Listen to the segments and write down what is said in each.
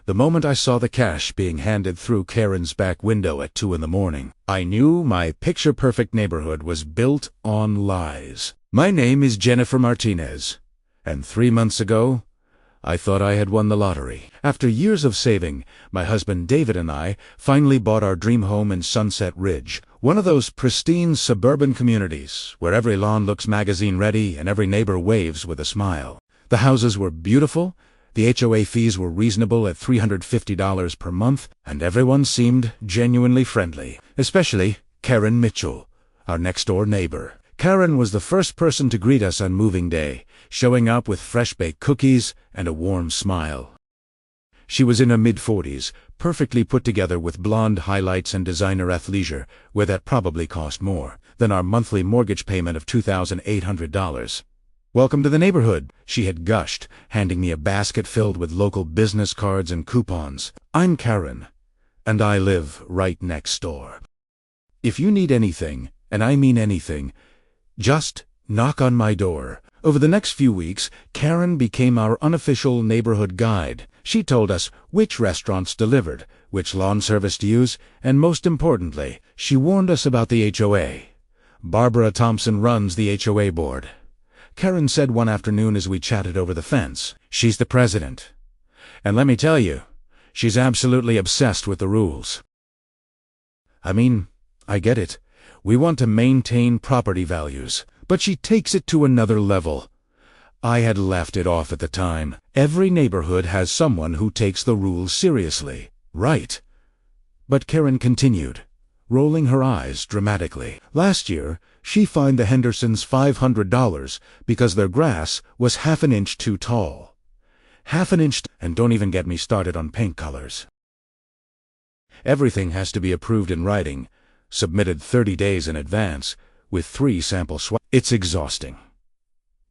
The moment I saw the cash being handed through Karen's back window at 2 in the morning, I knew my picture-perfect neighborhood was built on lies. My name is Jennifer Martinez, and 3 months ago, I thought I had won the lottery. After years of saving, my husband David and I finally bought our dream home in Sunset Ridge, one of those pristine suburban communities where every lawn looks magazine-ready and every neighbor waves with a smile. The houses were beautiful, the HOA fees were reasonable at $350 per month, and everyone seemed genuinely friendly, especially Karen Mitchell, our next-door neighbor. Karen was the first person to greet us on moving day, showing up with fresh-baked cookies and a warm smile. She was in her mid-40s, perfectly put together with blonde highlights and designer athleisure, where that probably cost more than our monthly mortgage payment of $2,800. "Welcome to the neighborhood," she had gushed, handing me a basket filled with local business cards and coupons. "I'm Karen, and I live right next door. If you need anything, and I mean anything, just knock on my door." Over the next few weeks, Karen became our unofficial neighborhood guide. She told us which restaurants delivered, which lawn service to use, and most importantly, she warned us about the HOA. Barbara Thompson runs the HOA board. Karen said one afternoon as we chatted over the fence, "She's the president. And let me tell you, she's absolutely obsessed with the rules." I mean, I get it. We want to maintain property values, but she takes it to another level. I had laughed it off at the time. Every neighborhood has someone who takes the rules seriously, right? But Karen continued, rolling her eyes dramatically. Last year, she fined the Hendersons $500 because their grass was half an inch too tall. Half an inch, and don't even get me started on paint colors. Everything has to be approved in writing, submitted 30 days in advance, with 3 sample swatches. It's exhausting.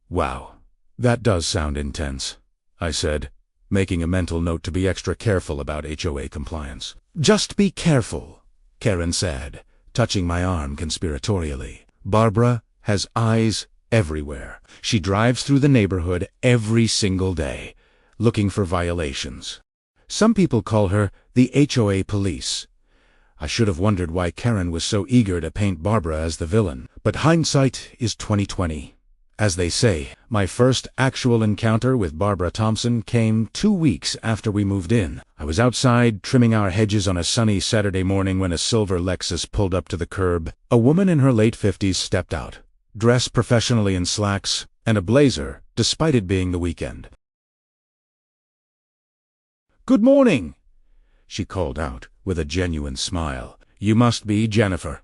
"Wow, that does sound intense," I said, making a mental note to be extra careful about HOA compliance. "Just be careful," Karen said, touching my arm conspiratorially. "Barbara has eyes everywhere. She drives through the neighborhood every single day, looking for violations. Some people call her the HOA police." I should have wondered why Karen was so eager to paint Barbara as the villain. But hindsight is 20/20. As they say, my first actual encounter with Barbara Thompson came 2 weeks after we moved in. I was outside trimming our hedges on a sunny Saturday morning when a silver Lexus pulled up to the curb. A woman in her late 50s stepped out, dressed professionally in slacks and a blazer, despite it being the weekend. "Good morning," she called out with a genuine smile. "You must be Jennifer."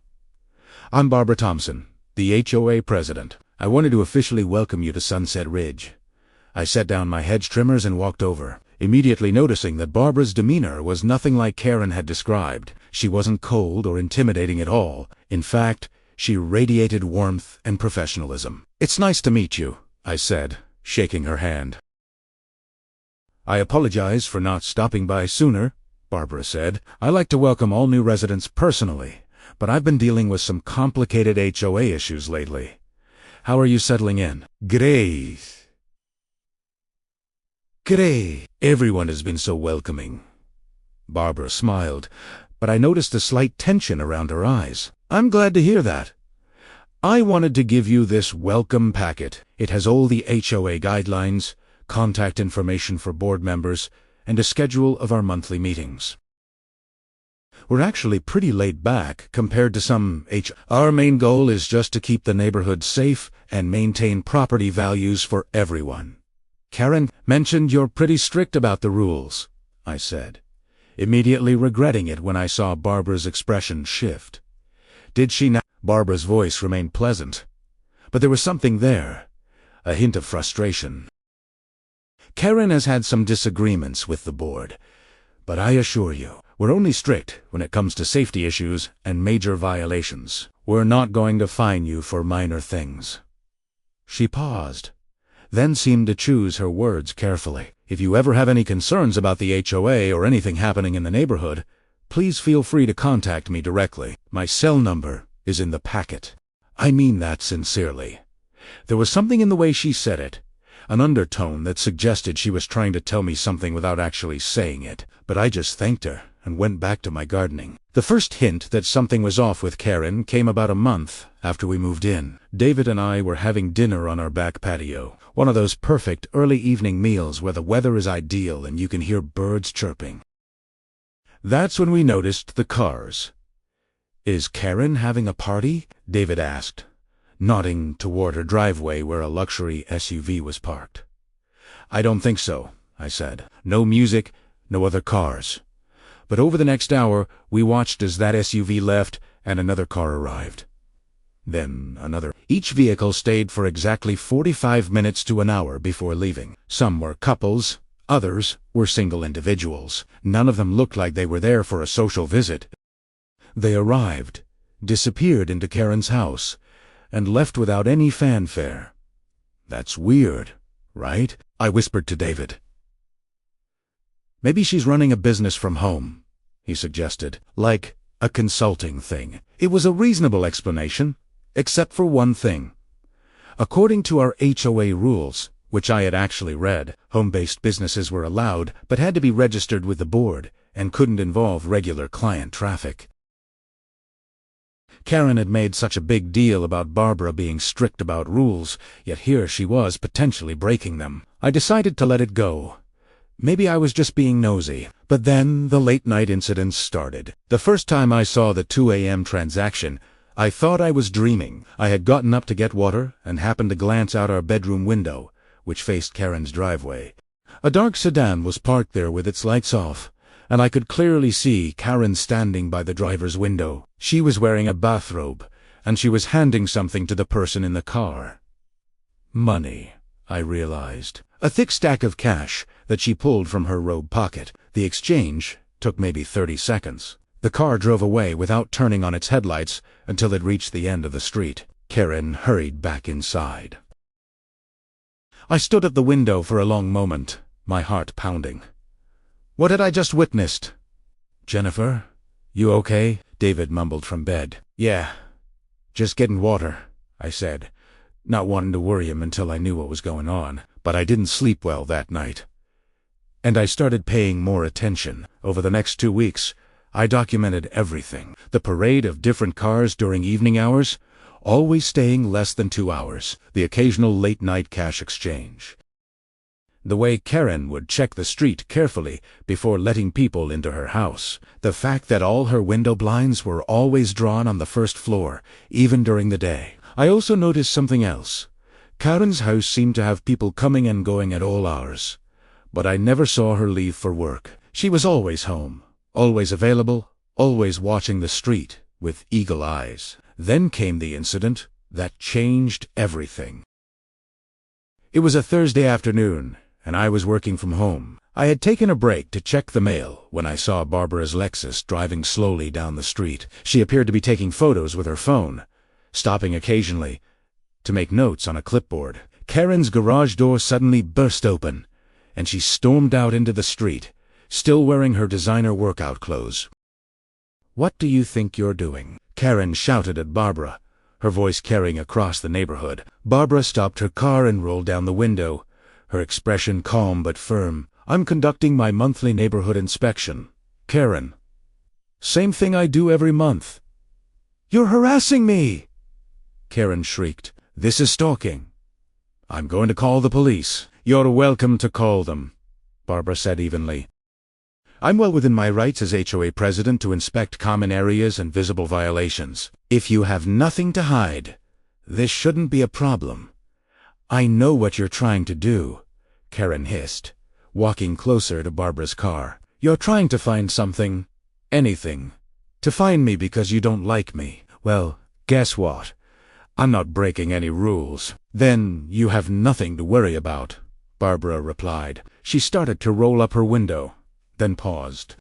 "I'm Barbara Thompson, the HOA president. I wanted to officially welcome you to Sunset Ridge." I set down my hedge trimmers and walked over, immediately noticing that Barbara's demeanor was nothing like Karen had described. She wasn't cold or intimidating at all. In fact, she radiated warmth and professionalism. "It's nice to meet you," I said, shaking her hand. "I apologize for not stopping by sooner," Barbara said. "I like to welcome all new residents personally, but I've been dealing with some complicated HOA issues lately. How are you settling in?" "Great. Great. Everyone has been so welcoming." Barbara smiled, but I noticed a slight tension around her eyes. "I'm glad to hear that. I wanted to give you this welcome packet. It has all the HOA guidelines, contact information for board members, and a schedule of our monthly meetings. We're actually pretty laid back compared to some Our main goal is just to keep the neighborhood safe and maintain property values for everyone." "Karen mentioned you're pretty strict about the rules," I said, immediately regretting it when I saw Barbara's expression shift. "Did she not?" Barbara's voice remained pleasant, but there was something there, a hint of frustration. "Karen has had some disagreements with the board, but I assure you, we're only strict when it comes to safety issues and major violations. We're not going to fine you for minor things." She paused, then seemed to choose her words carefully. "If you ever have any concerns about the HOA or anything happening in the neighborhood, please feel free to contact me directly. My cell number is in the packet." I mean that sincerely. There was something in the way she said it, an undertone that suggested she was trying to tell me something without actually saying it. but I just thanked her and went back to my gardening. The first hint that something was off with Karen came about a month after we moved in. David and I were having dinner on our back patio, one of those perfect early evening meals where the weather is ideal and you can hear birds chirping. That's when we noticed the cars. "Is Karen having a party?" David asked, nodding toward her driveway where a luxury SUV was parked. "I don't think so," I said. "No music, no other cars." But over the next hour, we watched as that SUV left and another car arrived. Then another. Each vehicle stayed for exactly 45 minutes to an hour before leaving. Some were couples, others were single individuals. None of them looked like they were there for a social visit. They arrived, disappeared into Karen's house, and left without any fanfare. "That's weird, right?" I whispered to David. "Maybe she's running a business from home," he suggested, "like a consulting thing." It was a reasonable explanation, except for one thing. According to our HOA rules, which I had actually read, home-based businesses were allowed but had to be registered with the board and couldn't involve regular client traffic. Karen had made such a big deal about Barbara being strict about rules, yet here she was potentially breaking them. I decided to let it go. Maybe I was just being nosy. But then the late-night incidents started. The first time I saw the 2 a.m. transaction, I thought I was dreaming. I had gotten up to get water and happened to glance out our bedroom window, which faced Karen's driveway. A dark sedan was parked there with its lights off, and I could clearly see Karen standing by the driver's window. She was wearing a bathrobe, and she was handing something to the person in the car. Money, I realized. A thick stack of cash that she pulled from her robe pocket. The exchange took maybe 30 seconds. The car drove away without turning on its headlights until it reached the end of the street. Karen hurried back inside. I stood at the window for a long moment, my heart pounding. What had I just witnessed? "Jennifer, you okay?" David mumbled from bed. "Yeah, just getting water," I said, not wanting to worry him until I knew what was going on. But I didn't sleep well that night. And I started paying more attention. Over the next 2 weeks, I documented everything. The parade of different cars during evening hours, always staying less than 2 hours. The occasional late-night cash exchange. The way Karen would check the street carefully before letting people into her house. The fact that all her window blinds were always drawn on the first floor, even during the day. I also noticed something else. Karen's house seemed to have people coming and going at all hours, but I never saw her leave for work. She was always home, always available, always watching the street with eagle eyes. Then came the incident that changed everything. It was a Thursday afternoon, and I was working from home. I had taken a break to check the mail when I saw Barbara's Lexus driving slowly down the street. She appeared to be taking photos with her phone, stopping occasionally to make notes on a clipboard. Karen's garage door suddenly burst open, and she stormed out into the street, still wearing her designer workout clothes. "What do you think you're doing?" Karen shouted at Barbara, her voice carrying across the neighborhood. Barbara stopped her car and rolled down the window, her expression calm but firm. "I'm conducting my monthly neighborhood inspection, Karen. Same thing I do every month." "You're harassing me!" Karen shrieked. "This is stalking. I'm going to call the police." "You're welcome to call them," Barbara said evenly. "I'm well within my rights as HOA president to inspect common areas and visible violations. If you have nothing to hide, this shouldn't be a problem." "I know what you're trying to do," Karen hissed, walking closer to Barbara's car. "You're trying to find something, anything, to find me because you don't like me. Well, guess what? I'm not breaking any rules." "Then you have nothing to worry about," Barbara replied. She started to roll up her window, then paused.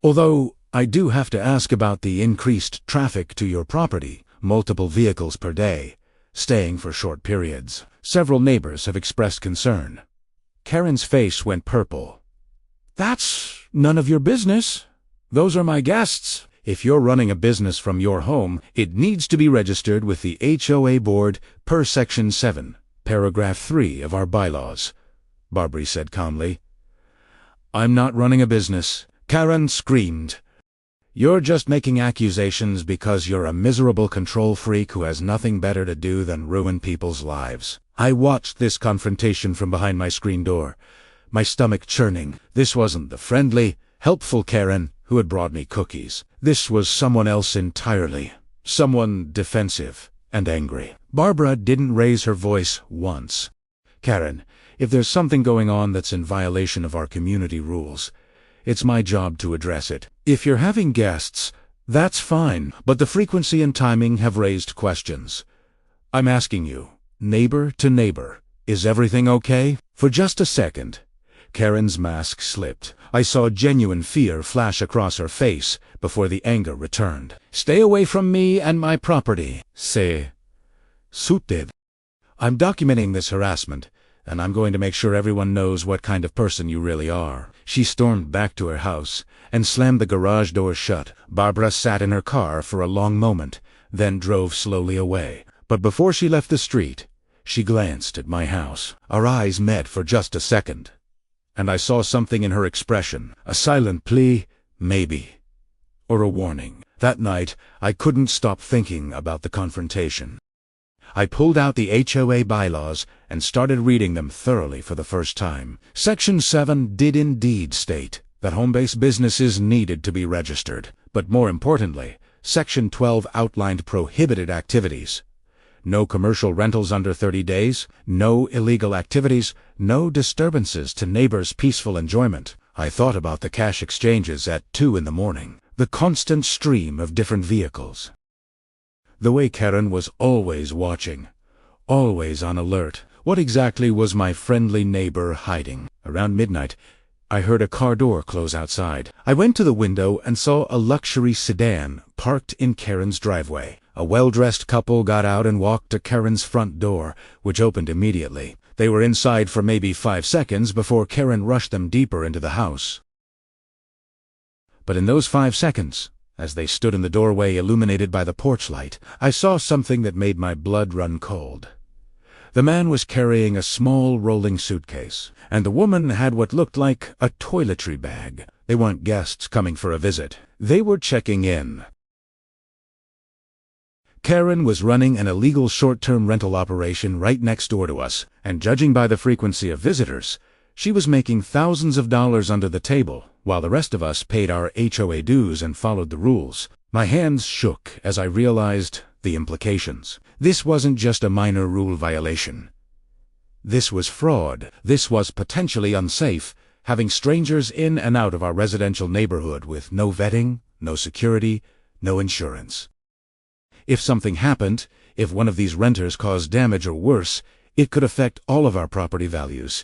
"Although I do have to ask about the increased traffic to your property, multiple vehicles per day, staying for short periods. Several neighbors have expressed concern." Karen's face went purple. "That's none of your business. Those are my guests. If you're running a business from your home, it needs to be registered with the HOA board per Section 7, Paragraph 3 of our bylaws," Barbara said calmly. I'm not running a business, Karen screamed. You're just making accusations because you're a miserable control freak who has nothing better to do than ruin people's lives. I watched this confrontation from behind my screen door, my stomach churning. This wasn't the friendly, helpful Karen who had brought me cookies. This was someone else entirely. Someone defensive and angry. Barbara didn't raise her voice once. Karen, if there's something going on that's in violation of our community rules, it's my job to address it. If you're having guests, that's fine, but the frequency and timing have raised questions. I'm asking you, neighbor to neighbor, is everything okay? For just a second, Karen's mask slipped. I saw genuine fear flash across her face before the anger returned. Stay away from me and my property, c'est suited. I'm documenting this harassment, and I'm going to make sure everyone knows what kind of person you really are. She stormed back to her house and slammed the garage door shut. Barbara sat in her car for a long moment, then drove slowly away. But before she left the street, she glanced at my house. Our eyes met for just a second, and I saw something in her expression, a silent plea, maybe, or a warning. That night, I couldn't stop thinking about the confrontation. I pulled out the HOA bylaws and started reading them thoroughly for the first time. Section 7 did indeed state that home-based businesses needed to be registered, but more importantly, Section 12 outlined prohibited activities. No commercial rentals under 30 days, no illegal activities, no disturbances to neighbors' peaceful enjoyment. I thought about the cash exchanges at 2 in the morning, the constant stream of different vehicles. The way Karen was always watching, always on alert. What exactly was my friendly neighbor hiding? Around midnight, I heard a car door close outside. I went to the window and saw a luxury sedan parked in Karen's driveway. A well-dressed couple got out and walked to Karen's front door, which opened immediately. They were inside for maybe 5 seconds before Karen rushed them deeper into the house. But in those 5 seconds, as they stood in the doorway illuminated by the porch light, I saw something that made my blood run cold. The man was carrying a small rolling suitcase, and the woman had what looked like a toiletry bag. They weren't guests coming for a visit. They were checking in. Karen was running an illegal short-term rental operation right next door to us, and judging by the frequency of visitors, she was making thousands of dollars under the table, while the rest of us paid our HOA dues and followed the rules. My hands shook as I realized the implications. This wasn't just a minor rule violation. This was fraud. This was potentially unsafe, having strangers in and out of our residential neighborhood with no vetting, no security, no insurance. If something happened, if one of these renters caused damage or worse, it could affect all of our property values,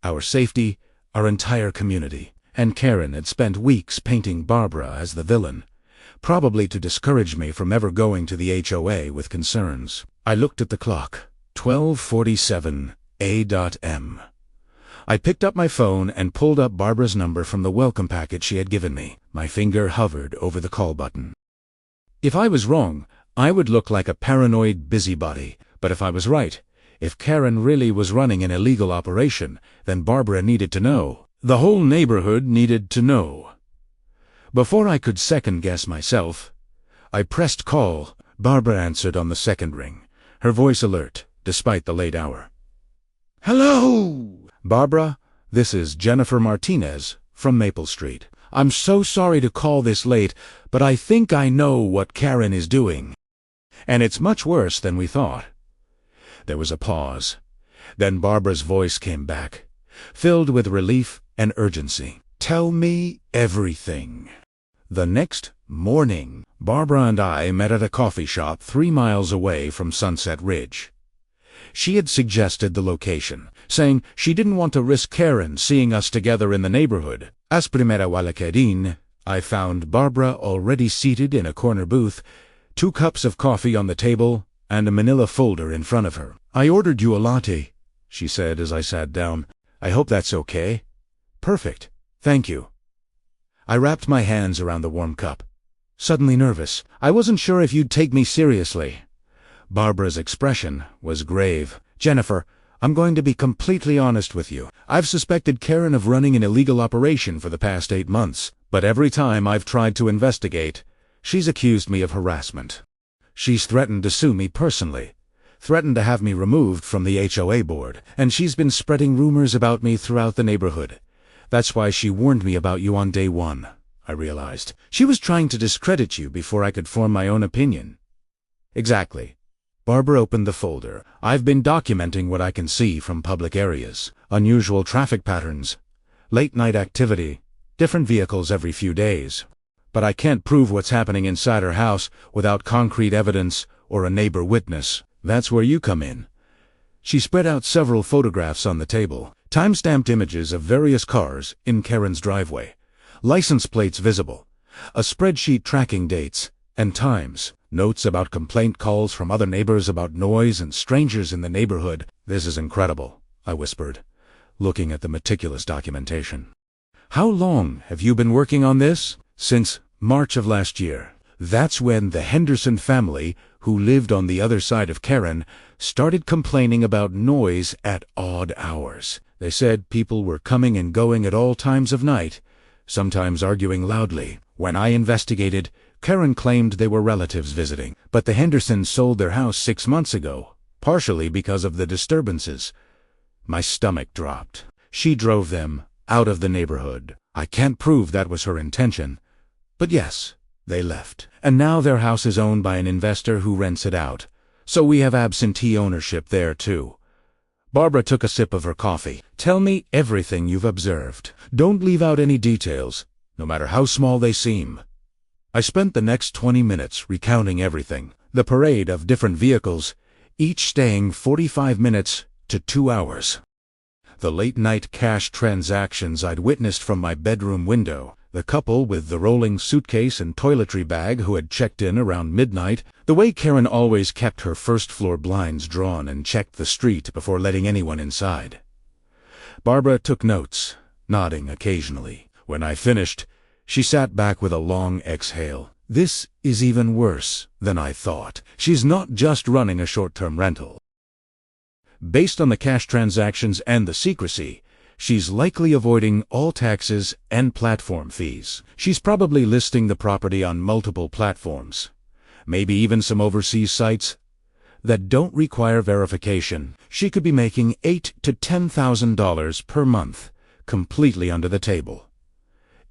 our safety, our entire community. And Karen had spent weeks painting Barbara as the villain, probably to discourage me from ever going to the HOA with concerns. I looked at the clock. 12:47 a.m. I picked up my phone and pulled up Barbara's number from the welcome packet she had given me. My finger hovered over the call button. If I was wrong, I would look like a paranoid busybody, but if I was right, if Karen really was running an illegal operation, then Barbara needed to know. The whole neighborhood needed to know. Before I could second-guess myself, I pressed call. Barbara answered on the second ring, her voice alert, despite the late hour. "Hello! Barbara, this is Jennifer Martinez from Maple Street. I'm so sorry to call this late, but I think I know what Karen is doing. And it's much worse than we thought." There was a pause. Then Barbara's voice came back, filled with relief and urgency. "Tell me everything." The next morning, Barbara and I met at a coffee shop 3 miles away from Sunset Ridge. She had suggested the location, saying she didn't want to risk Karen seeing us together in the neighborhood. As primera walakerin, I found Barbara already seated in a corner booth, 2 cups of coffee on the table, and a manila folder in front of her. "I ordered you a latte," she said as I sat down. "I hope that's okay." "Perfect. Thank you." I wrapped my hands around the warm cup. Suddenly nervous. I wasn't sure if you'd take me seriously. Barbara's expression was grave. "Jennifer, I'm going to be completely honest with you. I've suspected Karen of running an illegal operation for the past 8 months, but every time I've tried to investigate, she's accused me of harassment. She's threatened to sue me personally, threatened to have me removed from the HOA board, and she's been spreading rumors about me throughout the neighborhood. That's why she warned me about you on day one, I realized. She was trying to discredit you before I could form my own opinion. Exactly. Barbara opened the folder. I've been documenting what I can see from public areas. Unusual traffic patterns, late-night activity, different vehicles every few days. But I can't prove what's happening inside her house without concrete evidence or a neighbor witness. That's where you come in. She spread out several photographs on the table, time-stamped images of various cars in Karen's driveway, license plates visible, a spreadsheet tracking dates and times, notes about complaint calls from other neighbors about noise and strangers in the neighborhood. This is incredible, I whispered, looking at the meticulous documentation. How long have you been working on this? Since March of last year. That's when the Henderson family, who lived on the other side of Karen, started complaining about noise at odd hours. They said people were coming and going at all times of night, sometimes arguing loudly. When I investigated, Karen claimed they were relatives visiting, but the Hendersons sold their house 6 months ago, partially because of the disturbances. My stomach dropped. She drove them out of the neighborhood. I can't prove that was her intention, but yes, they left. And now their house is owned by an investor who rents it out, so we have absentee ownership there too. Barbara took a sip of her coffee. Tell me everything you've observed. Don't leave out any details, no matter how small they seem. I spent the next 20 minutes recounting everything. The parade of different vehicles, each staying 45 minutes to 2 hours. The late-night cash transactions I'd witnessed from my bedroom window. The couple with the rolling suitcase and toiletry bag who had checked in around midnight. The way Karen always kept her first-floor blinds drawn and checked the street before letting anyone inside. Barbara took notes, nodding occasionally. When I finished, she sat back with a long exhale. This is even worse than I thought. She's not just running a short-term rental. Based on the cash transactions and the secrecy, she's likely avoiding all taxes and platform fees. She's probably listing the property on multiple platforms, maybe even some overseas sites that don't require verification. She could be making $8,000 to $10,000 per month, completely under the table.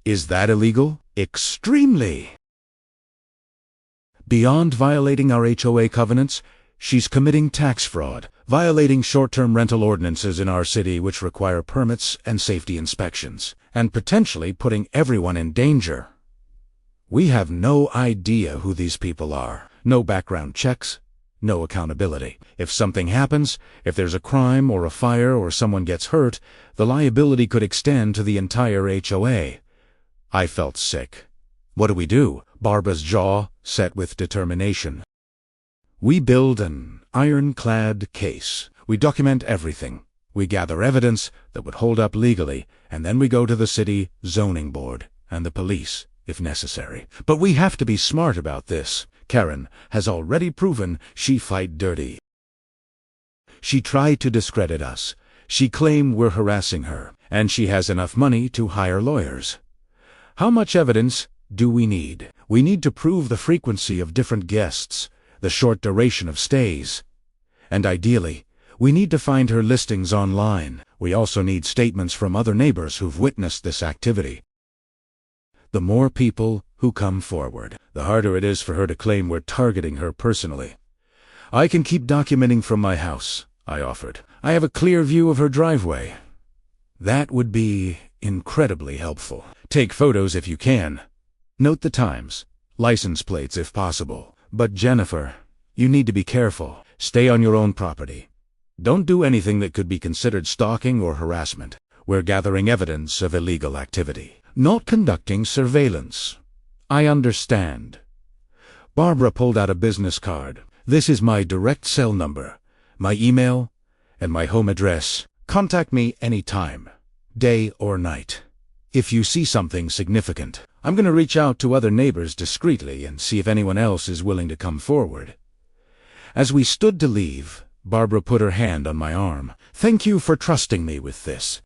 Is that illegal? Extremely! Beyond violating our HOA covenants, she's committing tax fraud, violating short-term rental ordinances in our city which require permits and safety inspections, and potentially putting everyone in danger. We have no idea who these people are. No background checks, no accountability. If something happens, if there's a crime or a fire or someone gets hurt, the liability could extend to the entire HOA. I felt sick. What do we do? Barbara's jaw set with determination. We build an ironclad case. We document everything. We gather evidence that would hold up legally, and then we go to the city zoning board and the police, if necessary. But we have to be smart about this. Karen has already proven she fight dirty. She tried to discredit us. She claimed we're harassing her, and she has enough money to hire lawyers. How much evidence do we need? We need to prove the frequency of different guests, the short duration of stays, and ideally, we need to find her listings online. We also need statements from other neighbors who've witnessed this activity. The more people who come forward, the harder it is for her to claim we're targeting her personally. I can keep documenting from my house, I offered. I have a clear view of her driveway. That would be incredibly helpful. Take photos if you can. Note the times, license plates if possible. But Jennifer, you need to be careful. Stay on your own property. Don't do anything that could be considered stalking or harassment. We're gathering evidence of illegal activity, not conducting surveillance. I understand. Barbara pulled out a business card. This is my direct cell number, my email, and my home address. Contact me anytime, day or night. If you see something significant, I'm going to reach out to other neighbors discreetly and see if anyone else is willing to come forward. As we stood to leave, Barbara put her hand on my arm. "Thank you for trusting me with this.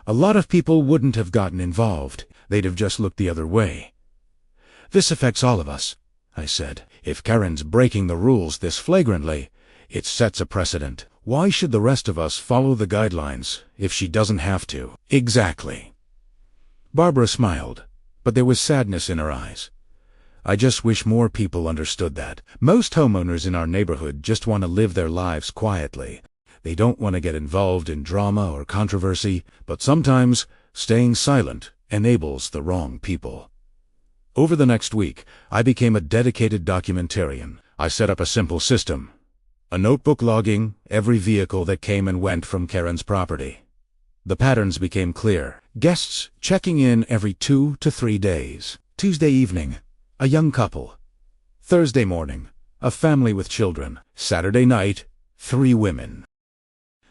A lot of people wouldn't have gotten involved. They'd have just looked the other way." "This affects all of us," I said. "If Karen's breaking the rules this flagrantly, it sets a precedent. Why should the rest of us follow the guidelines if she doesn't have to?" "Exactly." Barbara smiled, but there was sadness in her eyes. "I just wish more people understood that. Most homeowners in our neighborhood just want to live their lives quietly. They don't want to get involved in drama or controversy, but sometimes staying silent enables the wrong people." Over the next week, I became a dedicated documentarian. I set up a simple system: a notebook logging every vehicle that came and went from Karen's property. The patterns became clear. Guests checking in every 2 to 3 days. Tuesday evening, a young couple. Thursday morning, a family with children. Saturday night, 3 women.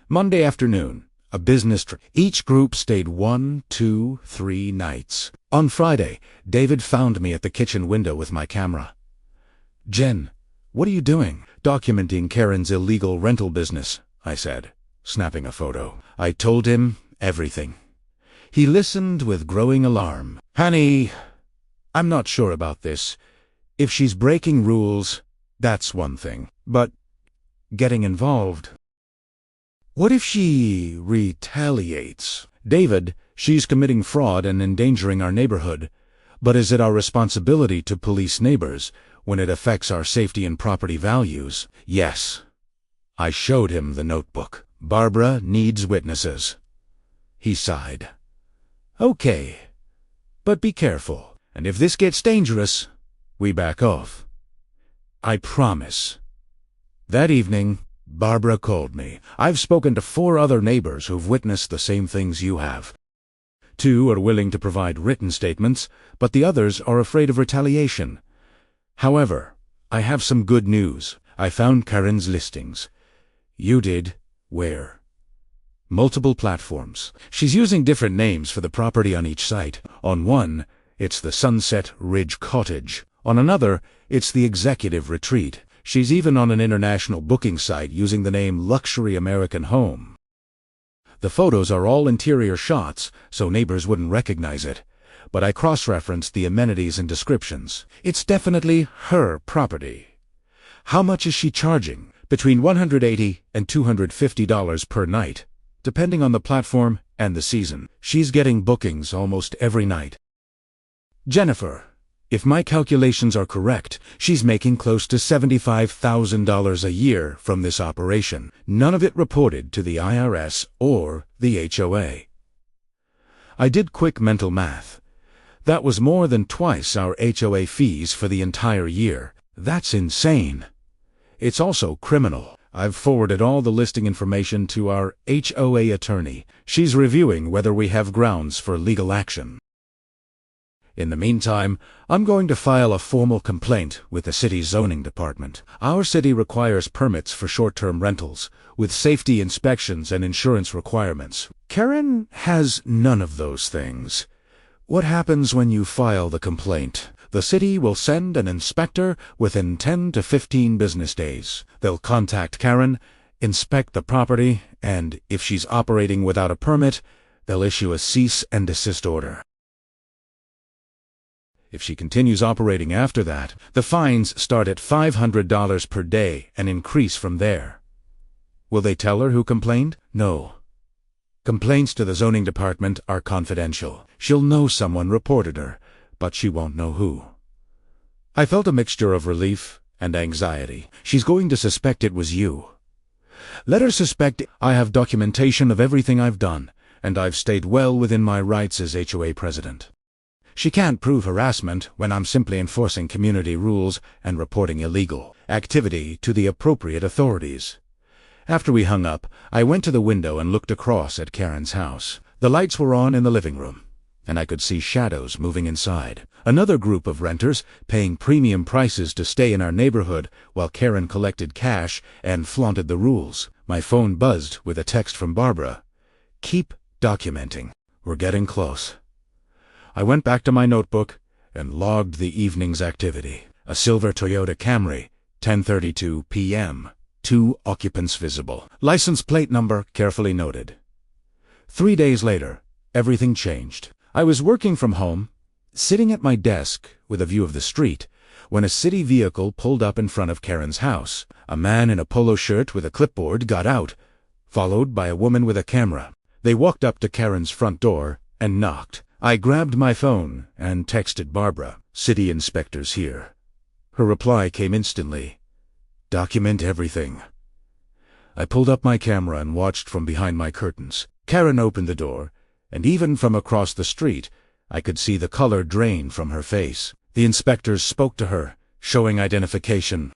Monday afternoon, a business trip. Each group stayed 1, 2, 3 nights. On Friday, David found me at the kitchen window with my camera. "Jen, what are you doing?" "Documenting Karen's illegal rental business," I said, snapping a photo. I told him everything. He listened with growing alarm. "Honey, I'm not sure about this. If she's breaking rules, that's one thing. But getting involved... what if she retaliates?" "David, she's committing fraud and endangering our neighborhood. But is it our responsibility to police neighbors when it affects our safety and property values?" "Yes." I showed him the notebook. "Barbara needs witnesses." He sighed. "Okay, but be careful. And if this gets dangerous, we back off. I promise." That evening, Barbara called me. "I've spoken to 4 other neighbors who've witnessed the same things you have. 2 are willing to provide written statements, but the others are afraid of retaliation. However, I have some good news. I found Karen's listings." "You did? Where?" "Multiple platforms. She's using different names for the property on each site. On one, it's the Sunset Ridge Cottage. On another, it's the Executive Retreat. She's even on an international booking site using the name Luxury American Home. The photos are all interior shots, so neighbors wouldn't recognize it. But I cross-referenced the amenities and descriptions. It's definitely her property." "How much is she charging?" "Between $180 and $250 per night, depending on the platform and the season. She's getting bookings almost every night." "Jennifer, if my calculations are correct, she's making close to $75,000 a year from this operation. None of it reported to the IRS or the HOA." I did quick mental math. That was more than twice our HOA fees for the entire year. That's insane. It's also criminal. I've forwarded all the listing information to our HOA attorney. She's reviewing whether we have grounds for legal action. In the meantime, I'm going to file a formal complaint with the city's zoning department. Our city requires permits for short-term rentals, with safety inspections and insurance requirements. Karen has none of those things. What happens when you file the complaint? The city will send an inspector within 10 to 15 business days. They'll contact Karen, inspect the property, and if she's operating without a permit, they'll issue a cease and desist order. If she continues operating after that, the fines start at $500 per day and increase from there. Will they tell her who complained? No. Complaints to the zoning department are confidential. She'll know someone reported her, but she won't know who. I felt a mixture of relief and anxiety. She's going to suspect it was you. Let her suspect it. I have documentation of everything I've done, and I've stayed well within my rights as HOA president. She can't prove harassment when I'm simply enforcing community rules and reporting illegal activity to the appropriate authorities. After we hung up, I went to the window and looked across at Karen's house. The lights were on in the living room, and I could see shadows moving inside. Another group of renters paying premium prices to stay in our neighborhood while Karen collected cash and flaunted the rules. My phone buzzed with a text from Barbara. "Keep documenting. We're getting close." I went back to my notebook and logged the evening's activity. A silver Toyota Camry, 10:32 p.m. 2 occupants visible. License plate number carefully noted. 3 days later, everything changed. I was working from home, sitting at my desk with a view of the street, when a city vehicle pulled up in front of Karen's house. A man in a polo shirt with a clipboard got out, followed by a woman with a camera. They walked up to Karen's front door and knocked. I grabbed my phone and texted Barbara, "City inspectors here." Her reply came instantly, "Document everything." I pulled up my camera and watched from behind my curtains. Karen opened the door, and even from across the street, I could see the color drain from her face. The inspectors spoke to her, showing identification.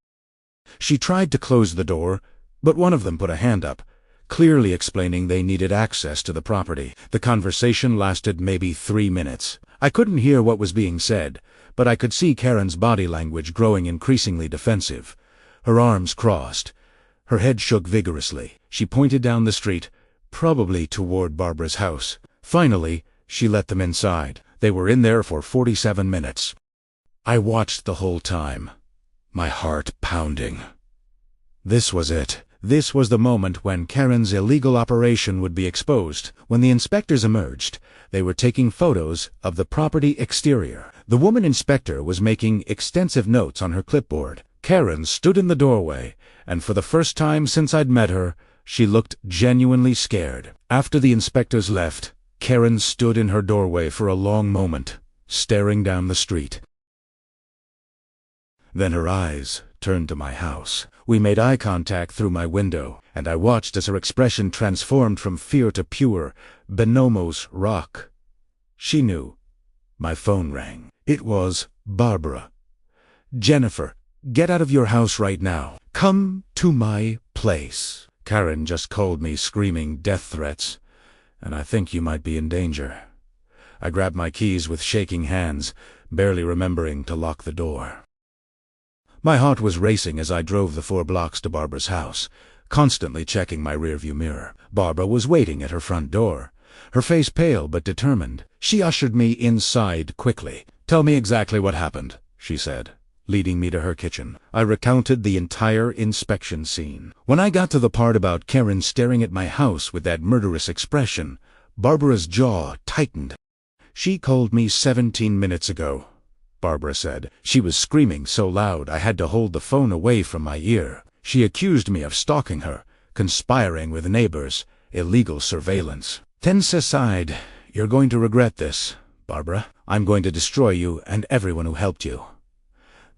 She tried to close the door, but one of them put a hand up, clearly explaining they needed access to the property. The conversation lasted maybe 3 minutes. I couldn't hear what was being said, but I could see Karen's body language growing increasingly defensive. Her arms crossed. Her head shook vigorously. She pointed down the street, probably toward Barbara's house. Finally, she let them inside. They were in there for 47 minutes. I watched the whole time, my heart pounding. This was it. This was the moment when Karen's illegal operation would be exposed. When the inspectors emerged, they were taking photos of the property exterior. The woman inspector was making extensive notes on her clipboard. Karen stood in the doorway, and for the first time since I'd met her, she looked genuinely scared. After the inspectors left, Karen stood in her doorway for a long moment, staring down the street. Then her eyes turned to my house. We made eye contact through my window, and I watched as her expression transformed from fear to pure, Bonomo's rock. She knew. My phone rang. It was Barbara. "Jennifer, get out of your house right now. Come to my place." Karen just called me screaming death threats, and I think you might be in danger. I grabbed my keys with shaking hands, barely remembering to lock the door. My heart was racing as I drove the 4 blocks to Barbara's house, constantly checking my rearview mirror. Barbara was waiting at her front door, her face pale but determined. She ushered me inside quickly. "Tell me exactly what happened," she said, leading me to her kitchen. I recounted the entire inspection scene. When I got to the part about Karen staring at my house with that murderous expression, Barbara's jaw tightened. "She called me 17 minutes ago," Barbara said. She was screaming so loud I had to hold the phone away from my ear. She accused me of stalking her, conspiring with neighbors, illegal surveillance. "Tense aside, you're going to regret this, Barbara. I'm going to destroy you and everyone who helped you."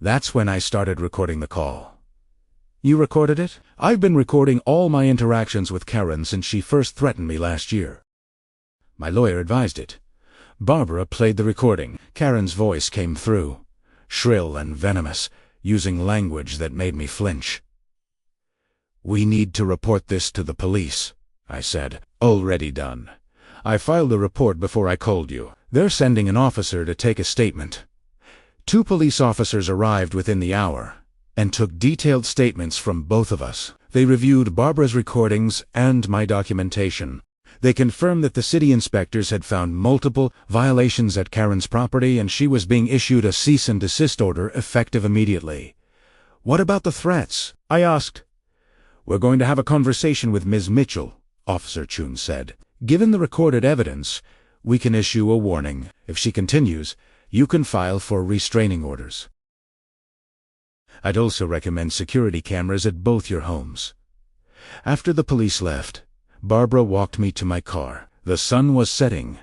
That's when I started recording the call. "You recorded it?" "I've been recording all my interactions with Karen since she first threatened me last year." My lawyer advised it. Barbara played the recording. Karen's voice came through, shrill and venomous, using language that made me flinch. "We need to report this to the police," I said. "Already done. I filed the report before I called you. They're sending an officer to take a statement." 2 police officers arrived within the hour and took detailed statements from both of us. They reviewed Barbara's recordings and my documentation. They confirmed that the city inspectors had found multiple violations at Karen's property and she was being issued a cease and desist order effective immediately. "What about the threats?" I asked. "We're going to have a conversation with Ms. Mitchell," Officer Chun said. "Given the recorded evidence, we can issue a warning. If she continues, you can file for restraining orders. I'd also recommend security cameras at both your homes." After the police left, Barbara walked me to my car. The sun was setting,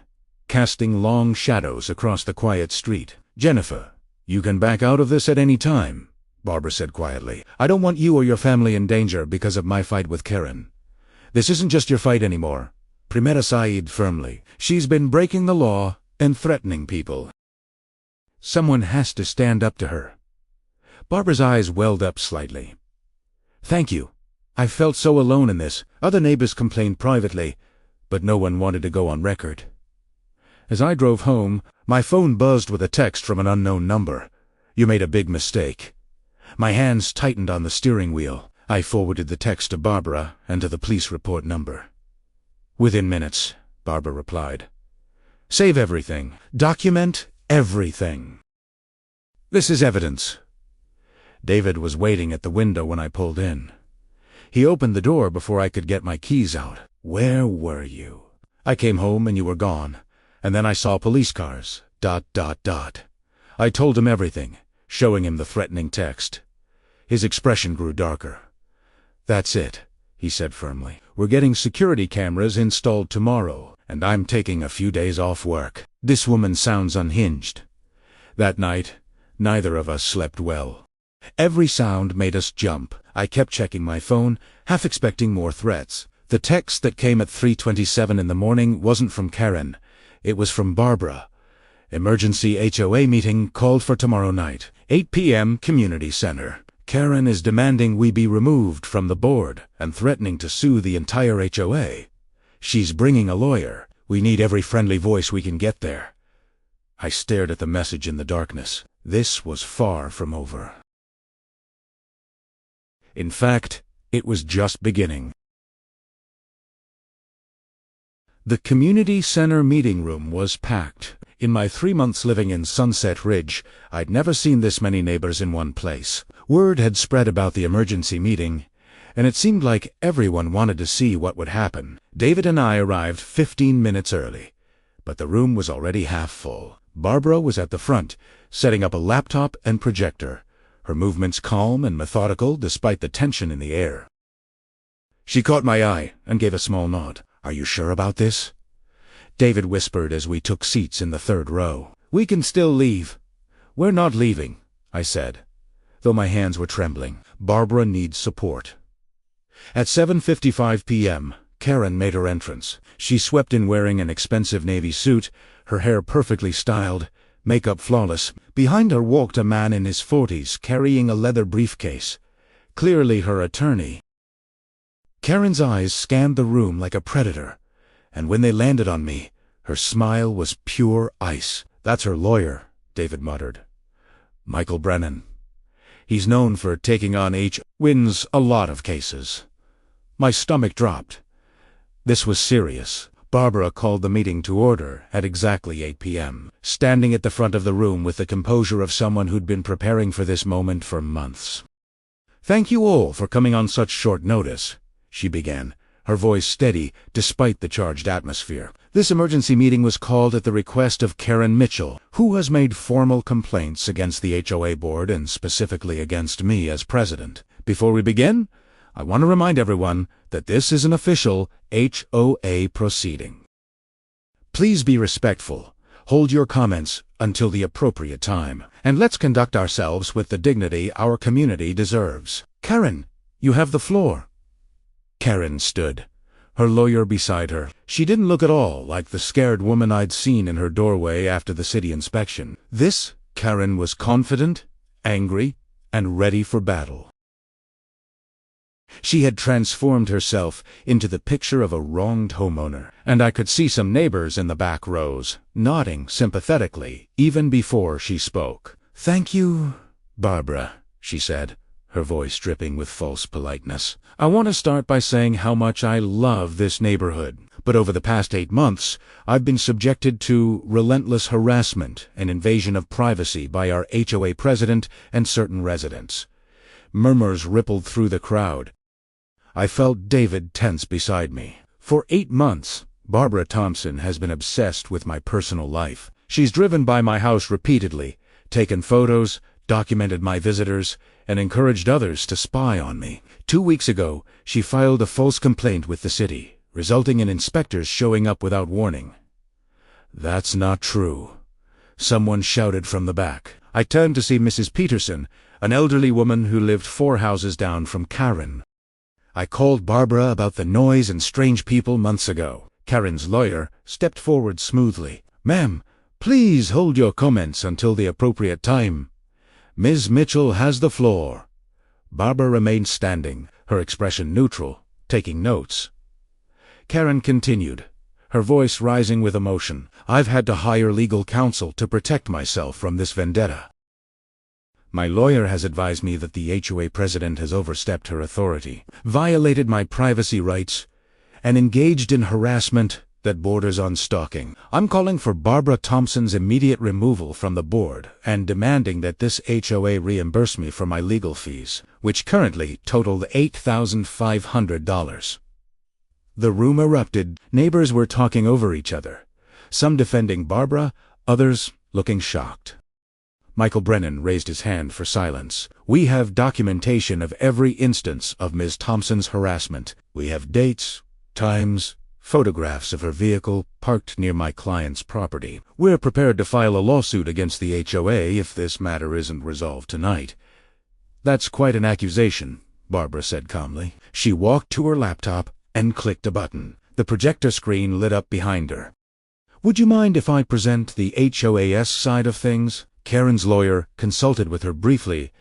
casting long shadows across the quiet street. "Jennifer, you can back out of this at any time," Barbara said quietly. "I don't want you or your family in danger because of my fight with Karen. This isn't just your fight anymore." Primera sighed firmly. "She's been breaking the law and threatening people. Someone has to stand up to her." Barbara's eyes welled up slightly. "Thank you. I felt so alone in this. Other neighbors complained privately, but no one wanted to go on record." As I drove home, my phone buzzed with a text from an unknown number. "You made a big mistake." My hands tightened on the steering wheel. I forwarded the text to Barbara and to the police report number. "Within minutes," Barbara replied. "Save everything. Document everything. This is evidence." David was waiting at the window when I pulled in. He opened the door before I could get my keys out. "Where were you?" "I came home and you were gone. And then I saw police cars. ... I told him everything, showing him the threatening text. His expression grew darker. "That's it," he said firmly. "We're getting security cameras installed tomorrow, and I'm taking a few days off work." This woman sounds unhinged. That night, neither of us slept well. Every sound made us jump. I kept checking my phone, half expecting more threats. The text that came at 3:27 in the morning wasn't from Karen. It was from Barbara. "Emergency HOA meeting called for tomorrow night, 8 p.m. Community Center. Karen is demanding we be removed from the board and threatening to sue the entire HOA. She's bringing a lawyer. We need every friendly voice we can get there." I stared at the message in the darkness. This was far from over. In fact, it was just beginning. The community center meeting room was packed. In my 3 months living in Sunset Ridge, I'd never seen this many neighbors in one place. Word had spread about the emergency meeting, and it seemed like everyone wanted to see what would happen. David and I arrived 15 minutes early, but the room was already half full. Barbara was at the front, setting up a laptop and projector, her movements calm and methodical despite the tension in the air. She caught my eye and gave a small nod. "Are you sure about this?" David whispered as we took seats in the third row. "We can still leave." "We're not leaving," I said, though my hands were trembling. "Barbara needs support." At 7:55 p.m., Karen made her entrance. She swept in wearing an expensive navy suit, her hair perfectly styled, makeup flawless. Behind her walked a man in his 40s carrying a leather briefcase, clearly her attorney. Karen's eyes scanned the room like a predator, and when they landed on me, her smile was pure ice. "That's her lawyer," David muttered. "Michael Brennan. He's known for taking on wins a lot of cases." My stomach dropped. This was serious. Barbara called the meeting to order at exactly 8 p.m., standing at the front of the room with the composure of someone who'd been preparing for this moment for months. "Thank you all for coming on such short notice," she began, her voice steady despite the charged atmosphere. "This emergency meeting was called at the request of Karen Mitchell, who has made formal complaints against the HOA board and specifically against me as president. Before we begin, I want to remind everyone that this is an official HOA proceeding. Please be respectful, hold your comments until the appropriate time, and let's conduct ourselves with the dignity our community deserves. Karen, you have the floor." Karen stood, her lawyer beside her. She didn't look at all like the scared woman I'd seen in her doorway after the city inspection. This Karen was confident, angry, and ready for battle. She had transformed herself into the picture of a wronged homeowner, and I could see some neighbors in the back rows, nodding sympathetically, even before she spoke. "Thank you, Barbara," she said, her voice dripping with false politeness. "I want to start by saying how much I love this neighborhood, but over the past 8 months, I've been subjected to relentless harassment and invasion of privacy by our HOA president and certain residents." Murmurs rippled through the crowd. I felt David tense beside me. For 8 months, Barbara Thompson has been obsessed with my personal life. She's driven by my house repeatedly, taken photos, documented my visitors, and encouraged others to spy on me. 2 weeks ago, she filed a false complaint with the city, resulting in inspectors showing up without warning. "That's not true," someone shouted from the back. I turned to see Mrs. Peterson, an elderly woman who lived 4 houses down from Karen. "I called Barbara about the noise and strange people months ago." Karen's lawyer stepped forward smoothly. "Ma'am, please hold your comments until the appropriate time. Ms. Mitchell has the floor." Barbara remained standing, her expression neutral, taking notes. Karen continued, her voice rising with emotion. "I've had to hire legal counsel to protect myself from this vendetta. My lawyer has advised me that the HOA president has overstepped her authority, violated my privacy rights, and engaged in harassment, that borders on stalking. I'm calling for Barbara Thompson's immediate removal from the board and demanding that this HOA reimburse me for my legal fees, which currently totaled $8,500. The room erupted. Neighbors were talking over each other, some defending Barbara, others looking shocked. Michael Brennan raised his hand for silence. We have documentation of every instance of Ms. Thompson's harassment. We have dates, times, photographs of her vehicle parked near my client's property. We're prepared to file a lawsuit against the HOA if this matter isn't resolved tonight. That's quite an accusation, Barbara said calmly. She walked to her laptop and clicked a button. The projector screen lit up behind her. Would you mind if I present the HOA's side of things? Karen's lawyer consulted with her briefly,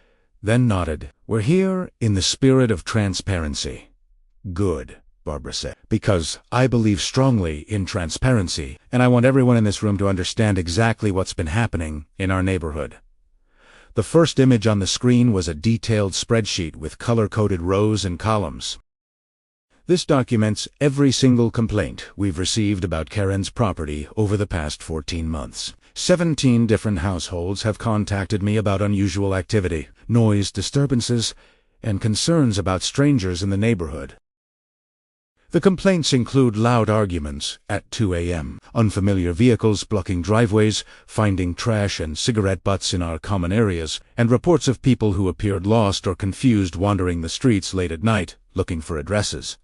then nodded. We're here in the spirit of transparency. Good, Barbara said, because I believe strongly in transparency, and I want everyone in this room to understand exactly what's been happening in our neighborhood. The first image on the screen was a detailed spreadsheet with color-coded rows and columns. This documents every single complaint we've received about Karen's property over the past 14 months. 17 different households have contacted me about unusual activity, noise disturbances, and concerns about strangers in the neighborhood. The complaints include loud arguments at 2 a.m., unfamiliar vehicles blocking driveways, finding trash and cigarette butts in our common areas, and reports of people who appeared lost or confused wandering the streets late at night, looking for addresses.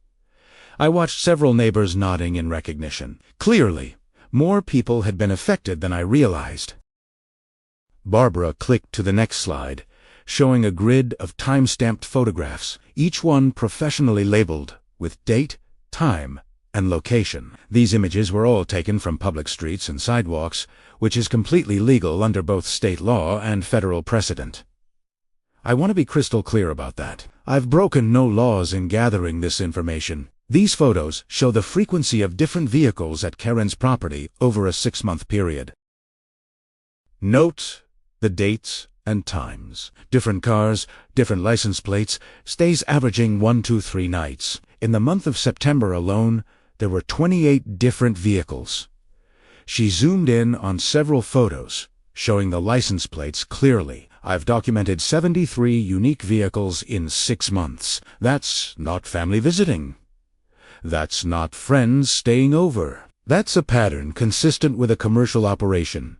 I watched several neighbors nodding in recognition. Clearly, more people had been affected than I realized. Barbara clicked to the next slide, showing a grid of time-stamped photographs, each one professionally labeled with date, time, and location. These images were all taken from public streets and sidewalks, which is completely legal under both state law and federal precedent. I want to be crystal clear about that. I've broken no laws in gathering this information. These photos show the frequency of different vehicles at Karen's property over a 6-month period. Note the dates and times. Different cars, different license plates, stays averaging 1 to 3 nights. In the month of September alone, there were 28 different vehicles. She zoomed in on several photos, showing the license plates clearly. I've documented 73 unique vehicles in 6 months. That's not family visiting. That's not friends staying over. That's a pattern consistent with a commercial operation.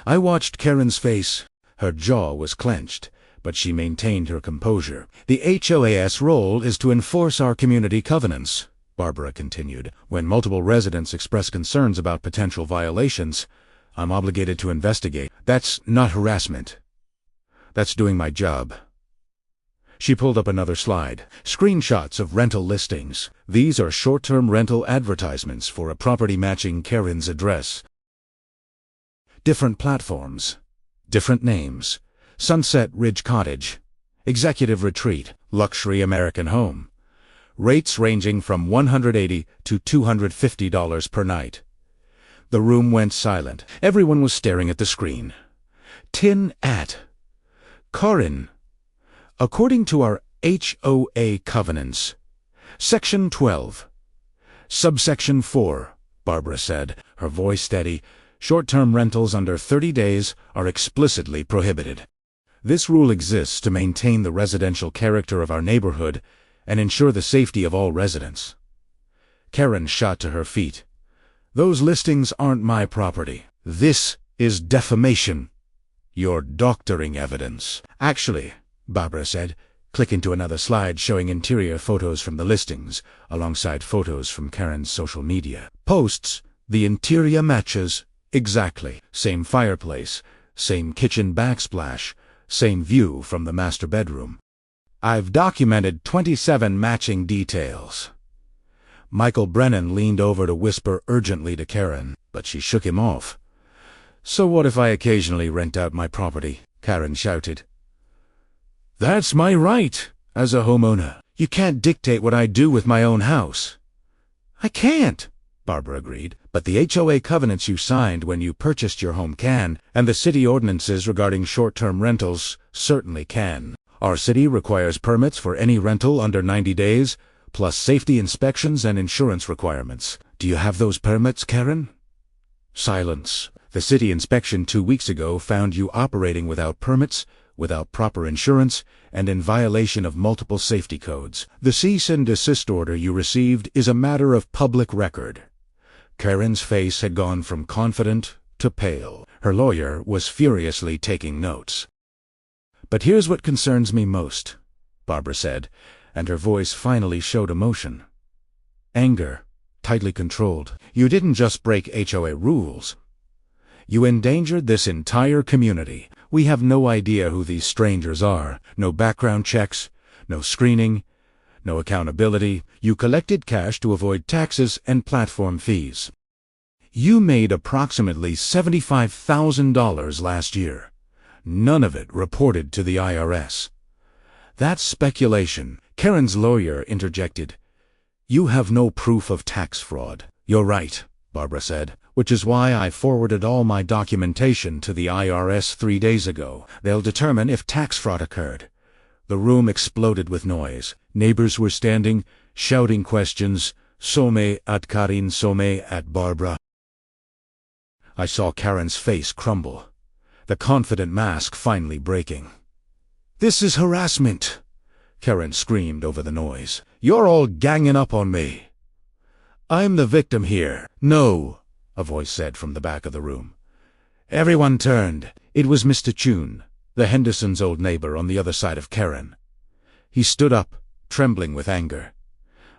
I watched Karen's face. Her jaw was clenched, but she maintained her composure. The HOA's role is to enforce our community covenants, Barbara continued. When multiple residents express concerns about potential violations, I'm obligated to investigate. That's not harassment. That's doing my job. She pulled up another slide. Screenshots of rental listings. These are short-term rental advertisements for a property matching Karen's address. Different platforms. Different names. Sunset Ridge Cottage. Executive Retreat. Luxury American Home. Rates ranging from $180 to $250 per night. The room went silent. Everyone was staring at the screen. Tin at. Karin. According to our HOA covenants, Section 12, Subsection 4, Barbara said, her voice steady, short-term rentals under 30 days are explicitly prohibited. This rule exists to maintain the residential character of our neighborhood and ensure the safety of all residents. Karen shot to her feet. Those listings aren't my property. This is defamation. You're doctoring evidence. Actually, Barbara said, clicking to another slide showing interior photos from the listings, alongside photos from Karen's social media posts. The interior matches exactly. Same fireplace, same kitchen backsplash, same view from the master bedroom. I've documented 27 matching details. Michael Brennan leaned over to whisper urgently to Karen, but she shook him off. So what if I occasionally rent out my property? Karen shouted. That's my right, as a homeowner. You can't dictate what I do with my own house. I can't, Barbara agreed, but the HOA covenants you signed when you purchased your home can, and the city ordinances regarding short-term rentals certainly can. Our city requires permits for any rental under 90 days, plus safety inspections and insurance requirements. Do you have those permits, Karen? Silence. The city inspection 2 weeks ago found you operating without permits, without proper insurance, and in violation of multiple safety codes. The cease and desist order you received is a matter of public record. Karen's face had gone from confident to pale. Her lawyer was furiously taking notes. "But here's what concerns me most," Barbara said, and her voice finally showed emotion. "Anger, tightly controlled. You didn't just break HOA rules. You endangered this entire community. We have no idea who these strangers are. No background checks, no screening, no accountability. You collected cash to avoid taxes and platform fees. You made approximately $75,000 last year. None of it reported to the IRS. That's speculation." Karen's lawyer interjected. "You have no proof of tax fraud." "You're right," Barbara said, "which is why I forwarded all my documentation to the IRS 3 days ago. They'll determine if tax fraud occurred." The room exploded with noise. Neighbors were standing, shouting questions. "Some at Karin, some at Barbara." I saw Karen's face crumble, the confident mask finally breaking. "This is harassment!" Karen screamed over the noise. "You're all ganging up on me." "I'm the victim here." "No," a voice said from the back of the room. Everyone turned. It was Mr. Chun, the Hendersons' old neighbor on the other side of Karen. He stood up, trembling with anger.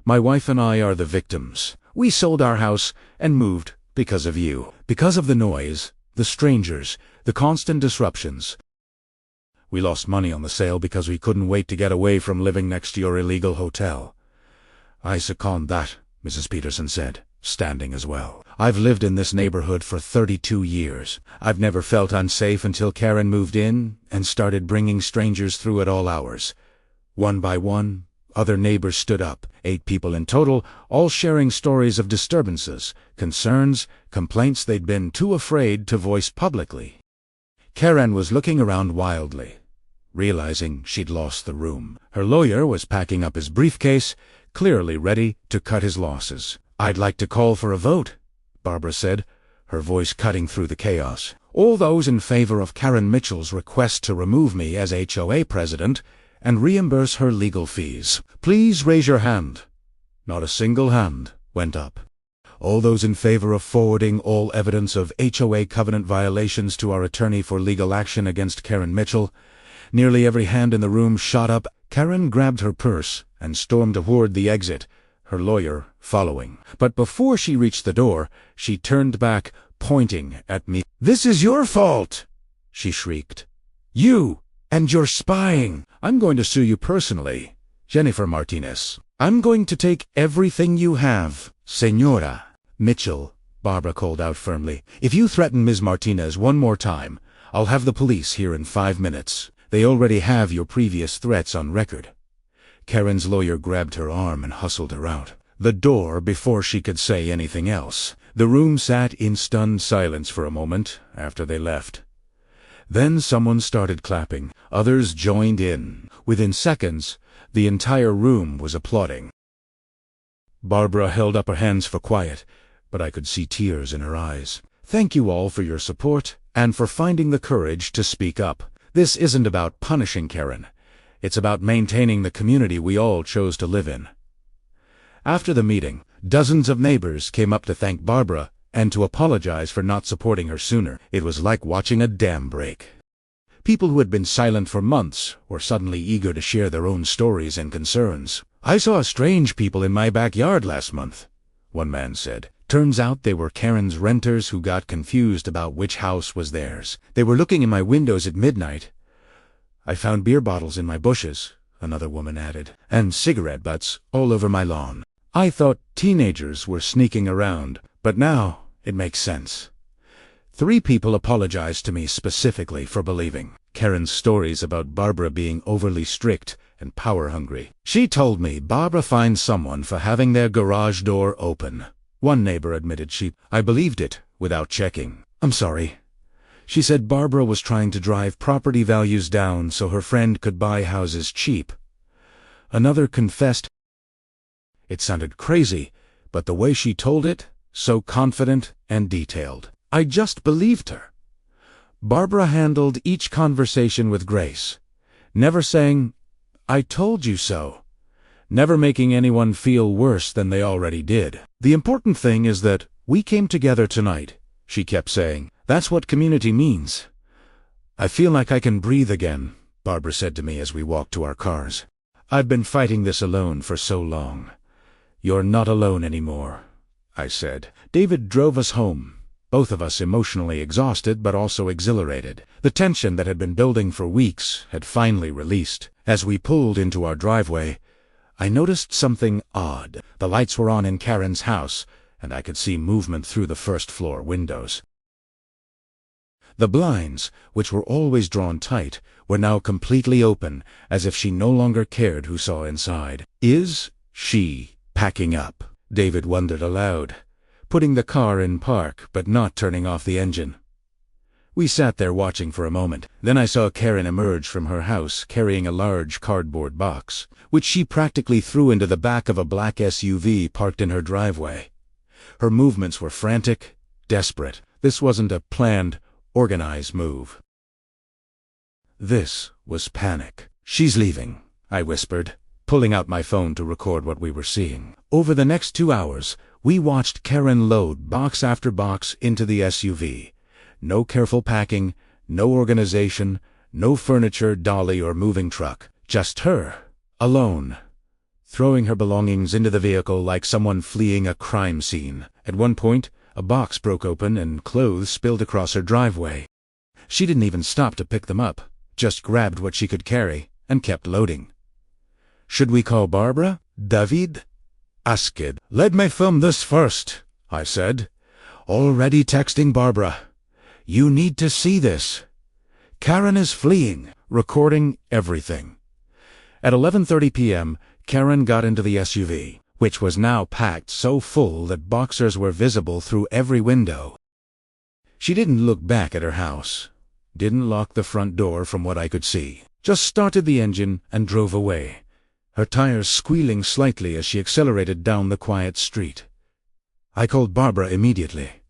"My wife and I are the victims. We sold our house and moved because of you. Because of the noise, the strangers, the constant disruptions. We lost money on the sale because we couldn't wait to get away from living next to your illegal hotel." "I second that," Mrs. Peterson said, standing as well. "I've lived in this neighborhood for 32 years. I've never felt unsafe until Karen moved in and started bringing strangers through at all hours." One by one, other neighbors stood up, 8 people in total, all sharing stories of disturbances, concerns, complaints they'd been too afraid to voice publicly. Karen was looking around wildly, realizing she'd lost the room. Her lawyer was packing up his briefcase, clearly ready to cut his losses. "I'd like to call for a vote," Barbara said, her voice cutting through the chaos. "All those in favor of Karen Mitchell's request to remove me as HOA president and reimburse her legal fees, please raise your hand." Not a single hand went up. "All those in favor of forwarding all evidence of HOA covenant violations to our attorney for legal action against Karen Mitchell." Nearly every hand in the room shot up. Karen grabbed her purse and stormed toward the exit, her lawyer following. But before she reached the door, she turned back, pointing at me. "This is your fault!" she shrieked. "You and your spying! I'm going to sue you personally, Jennifer Martinez. I'm going to take everything you have." "Señora Mitchell," Barbara called out firmly, "if you threaten Ms. Martinez one more time, I'll have the police here in 5 minutes. They already have your previous threats on record." Karen's lawyer grabbed her arm and hustled her out the door before she could say anything else. The room sat in stunned silence for a moment after they left. Then someone started clapping. Others joined in. Within seconds, the entire room was applauding. Barbara held up her hands for quiet, but I could see tears in her eyes. "Thank you all for your support and for finding the courage to speak up. This isn't about punishing Karen. It's about maintaining the community we all chose to live in." After the meeting, dozens of neighbors came up to thank Barbara and to apologize for not supporting her sooner. It was like watching a dam break. People who had been silent for months were suddenly eager to share their own stories and concerns. "I saw strange people in my backyard last month," one man said. "Turns out they were Karen's renters who got confused about which house was theirs. They were looking in my windows at midnight. I found beer bottles in my bushes," another woman added, "and cigarette butts all over my lawn. I thought teenagers were sneaking around, but now it makes sense." 3 people apologized to me specifically for believing Karen's stories about Barbara being overly strict and power-hungry. "She told me Barbara fined someone for having their garage door open." One neighbor admitted I believed it without checking. "I'm sorry. She said Barbara was trying to drive property values down so her friend could buy houses cheap." Another confessed, "It sounded crazy, but the way she told it so confident and detailed. I just believed her. Barbara handled each conversation with grace, never saying, "I told you so," never making anyone feel worse than they already did. "The important thing is that we came together tonight," she kept saying. "That's what community means." "I feel like I can breathe again," Barbara said to me as we walked to our cars. "I've been fighting this alone for so long." "You're not alone anymore," I said. David drove us home, both of us emotionally exhausted but also exhilarated. The tension that had been building for weeks had finally released. As we pulled into our driveway, I noticed something odd. The lights were on in Karen's house, and I could see movement through the first-floor windows. The blinds, which were always drawn tight, were now completely open, as if she no longer cared who saw inside. "Is she packing up?" David wondered aloud, putting the car in park but not turning off the engine. We sat there watching for a moment. Then I saw Karen emerge from her house carrying a large cardboard box, which she practically threw into the back of a black SUV parked in her driveway. Her movements were frantic, desperate. This wasn't a planned, organized move. This was panic. "She's leaving," I whispered, pulling out my phone to record what we were seeing. Over the next 2 hours, we watched Karen load box after box into the SUV. No careful packing, no organization, no furniture, dolly, or moving truck. Just her, alone, throwing her belongings into the vehicle like someone fleeing a crime scene. At one point, a box broke open and clothes spilled across her driveway. She didn't even stop to pick them up, just grabbed what she could carry and kept loading. "Should we call Barbara?" David asked. "Let me film this first," I said, already texting Barbara. "You need to see this. Karen is fleeing," recording everything. At 11:30 p.m., Karen got into the SUV, which was now packed so full that boxers were visible through every window. She didn't look back at her house, didn't lock the front door from what I could see, just started the engine and drove away, her tires squealing slightly as she accelerated down the quiet street. I called Barbara immediately.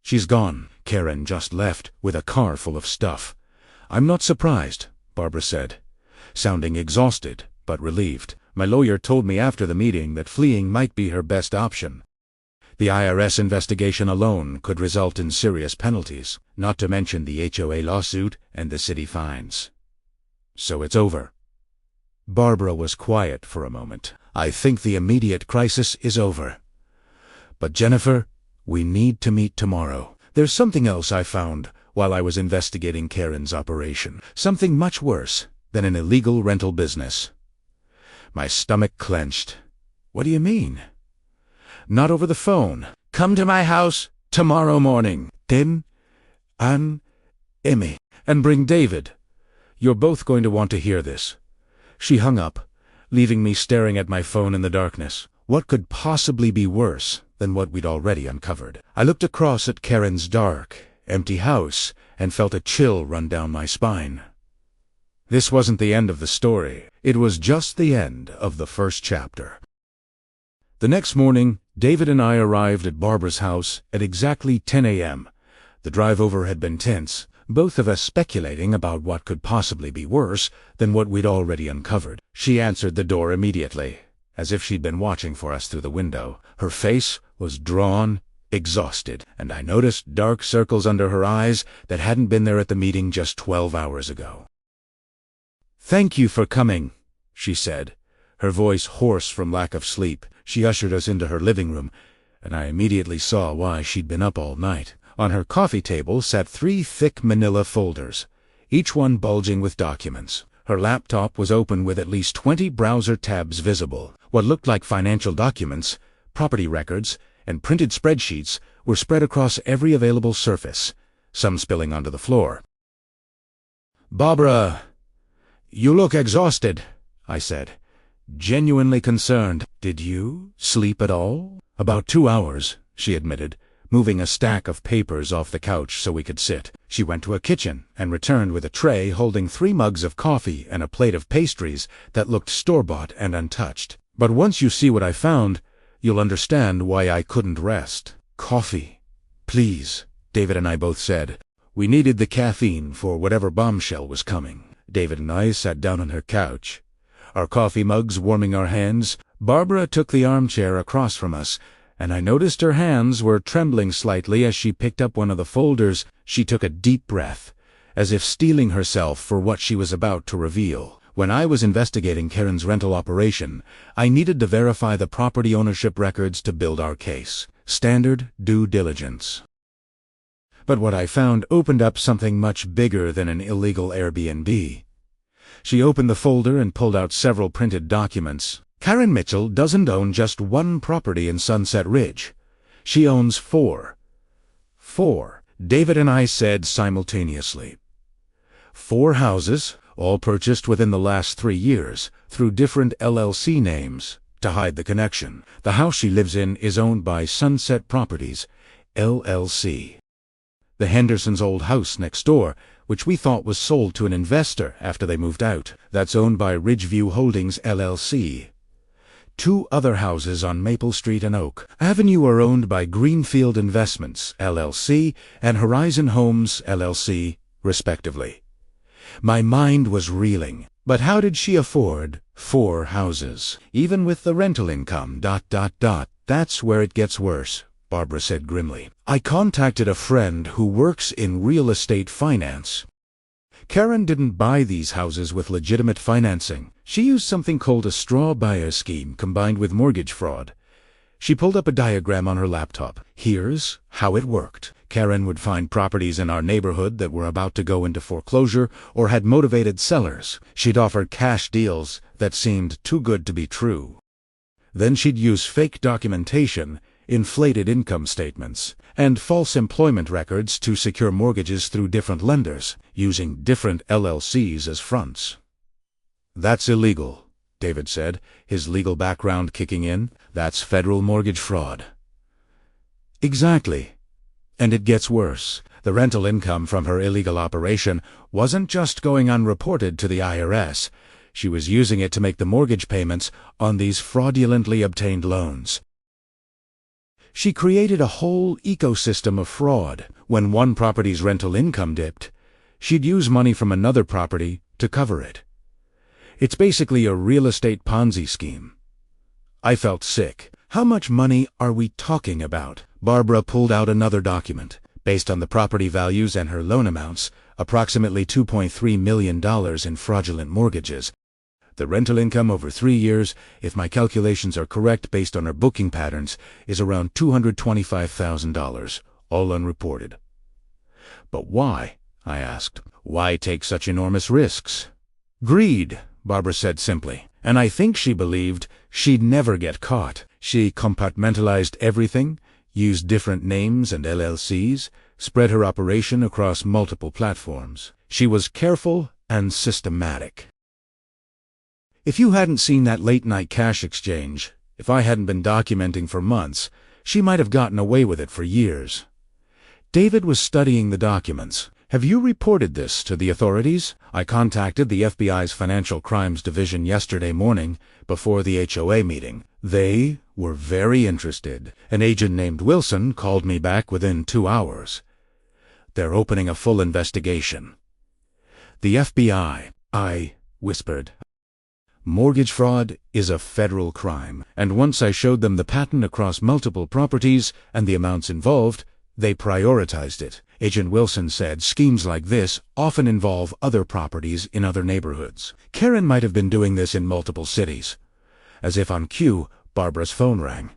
"She's gone. Karen just left with a car full of stuff." "I'm not surprised," Barbara said, sounding exhausted but relieved. "My lawyer told me after the meeting that fleeing might be her best option. The IRS investigation alone could result in serious penalties, not to mention the HOA lawsuit and the city fines. So it's over." Barbara was quiet for a moment. "I think the immediate crisis is over. But Jennifer, we need to meet tomorrow. There's something else I found while I was investigating Karen's operation. Something much worse than an illegal rental business." My stomach clenched. "What do you mean?" "Not over the phone. Come to my house tomorrow morning. Tim, Anne, Emmy, and bring David. You're both going to want to hear this." She hung up, leaving me staring at my phone in the darkness. What could possibly be worse than what we'd already uncovered? I looked across at Karen's dark, empty house and felt a chill run down my spine. This wasn't the end of the story. It was just the end of the first chapter. The next morning, David and I arrived at Barbara's house at exactly 10 a.m. The drive over had been tense, both of us speculating about what could possibly be worse than what we'd already uncovered. She answered the door immediately, as if she'd been watching for us through the window. Her face was drawn, exhausted, and I noticed dark circles under her eyes that hadn't been there at the meeting just 12 hours ago. "Thank you for coming," she said, her voice hoarse from lack of sleep. She ushered us into her living room, and I immediately saw why she'd been up all night. On her coffee table sat 3 thick manila folders, each one bulging with documents. Her laptop was open with at least 20 browser tabs visible. What looked like financial documents, property records, and printed spreadsheets were spread across every available surface, some spilling onto the floor. "Barbara, you look exhausted," I said, genuinely concerned. "Did you sleep at all?" "About 2 hours," she admitted, moving a stack of papers off the couch so we could sit. She went to a kitchen and returned with a tray holding 3 mugs of coffee and a plate of pastries that looked store-bought and untouched. "But once you see what I found, you'll understand why I couldn't rest." "Coffee, please," David and I both said. We needed the caffeine for whatever bombshell was coming. David and I sat down on her couch, our coffee mugs warming our hands. Barbara took the armchair across from us, and I noticed her hands were trembling slightly as she picked up one of the folders. She took a deep breath, as if steeling herself for what she was about to reveal. When I was investigating Karen's rental operation, I needed to verify the property ownership records to build our case. Standard due diligence. But what I found opened up something much bigger than an illegal Airbnb. She opened the folder and pulled out several printed documents. Karen Mitchell doesn't own just one property in Sunset Ridge. She owns 4. 4, David and I said simultaneously. 4 houses, all purchased within the last 3 years, through different LLC names, to hide the connection. The house she lives in is owned by Sunset Properties, LLC. The Hendersons' old house next door, which we thought was sold to an investor after they moved out, that's owned by Ridgeview Holdings, LLC. 2 other houses on Maple Street and Oak Avenue are owned by Greenfield Investments, LLC, and Horizon Homes, LLC, respectively. My mind was reeling. But how did she afford 4 houses, even with the rental income, ... That's where it gets worse, Barbara said grimly. I contacted a friend who works in real estate finance. Karen didn't buy these houses with legitimate financing. She used something called a straw buyer scheme combined with mortgage fraud. She pulled up a diagram on her laptop. Here's how it worked. Karen would find properties in our neighborhood that were about to go into foreclosure or had motivated sellers. She'd offer cash deals that seemed too good to be true. Then she'd use fake documentation, inflated income statements, and false employment records to secure mortgages through different lenders, using different LLCs as fronts. That's illegal, David said, his legal background kicking in. That's federal mortgage fraud. Exactly. And it gets worse. The rental income from her illegal operation wasn't just going unreported to the IRS. She was using it to make the mortgage payments on these fraudulently obtained loans. She created a whole ecosystem of fraud. When one property's rental income dipped, she'd use money from another property to cover it. It's basically a real estate Ponzi scheme. I felt sick. How much money are we talking about? Barbara pulled out another document. Based on the property values and her loan amounts, approximately $2.3 million in fraudulent mortgages. The rental income over 3 years, if my calculations are correct based on her booking patterns, is around $225,000, all unreported. But why? I asked. Why take such enormous risks? Greed, Barbara said simply. And I think she believed she'd never get caught. She compartmentalized everything, used different names and LLCs, spread her operation across multiple platforms. She was careful and systematic. If you hadn't seen that late-night cash exchange, if I hadn't been documenting for months, she might have gotten away with it for years. David was studying the documents. Have you reported this to the authorities? I contacted the FBI's Financial Crimes Division yesterday morning before the HOA meeting. They were very interested. An agent named Wilson called me back within 2 hours. They're opening a full investigation. The FBI, I whispered. Mortgage fraud is a federal crime, and once I showed them the pattern across multiple properties and the amounts involved, they prioritized it. Agent Wilson said schemes like this often involve other properties in other neighborhoods. Karen might have been doing this in multiple cities. As if on cue, Barbara's phone rang.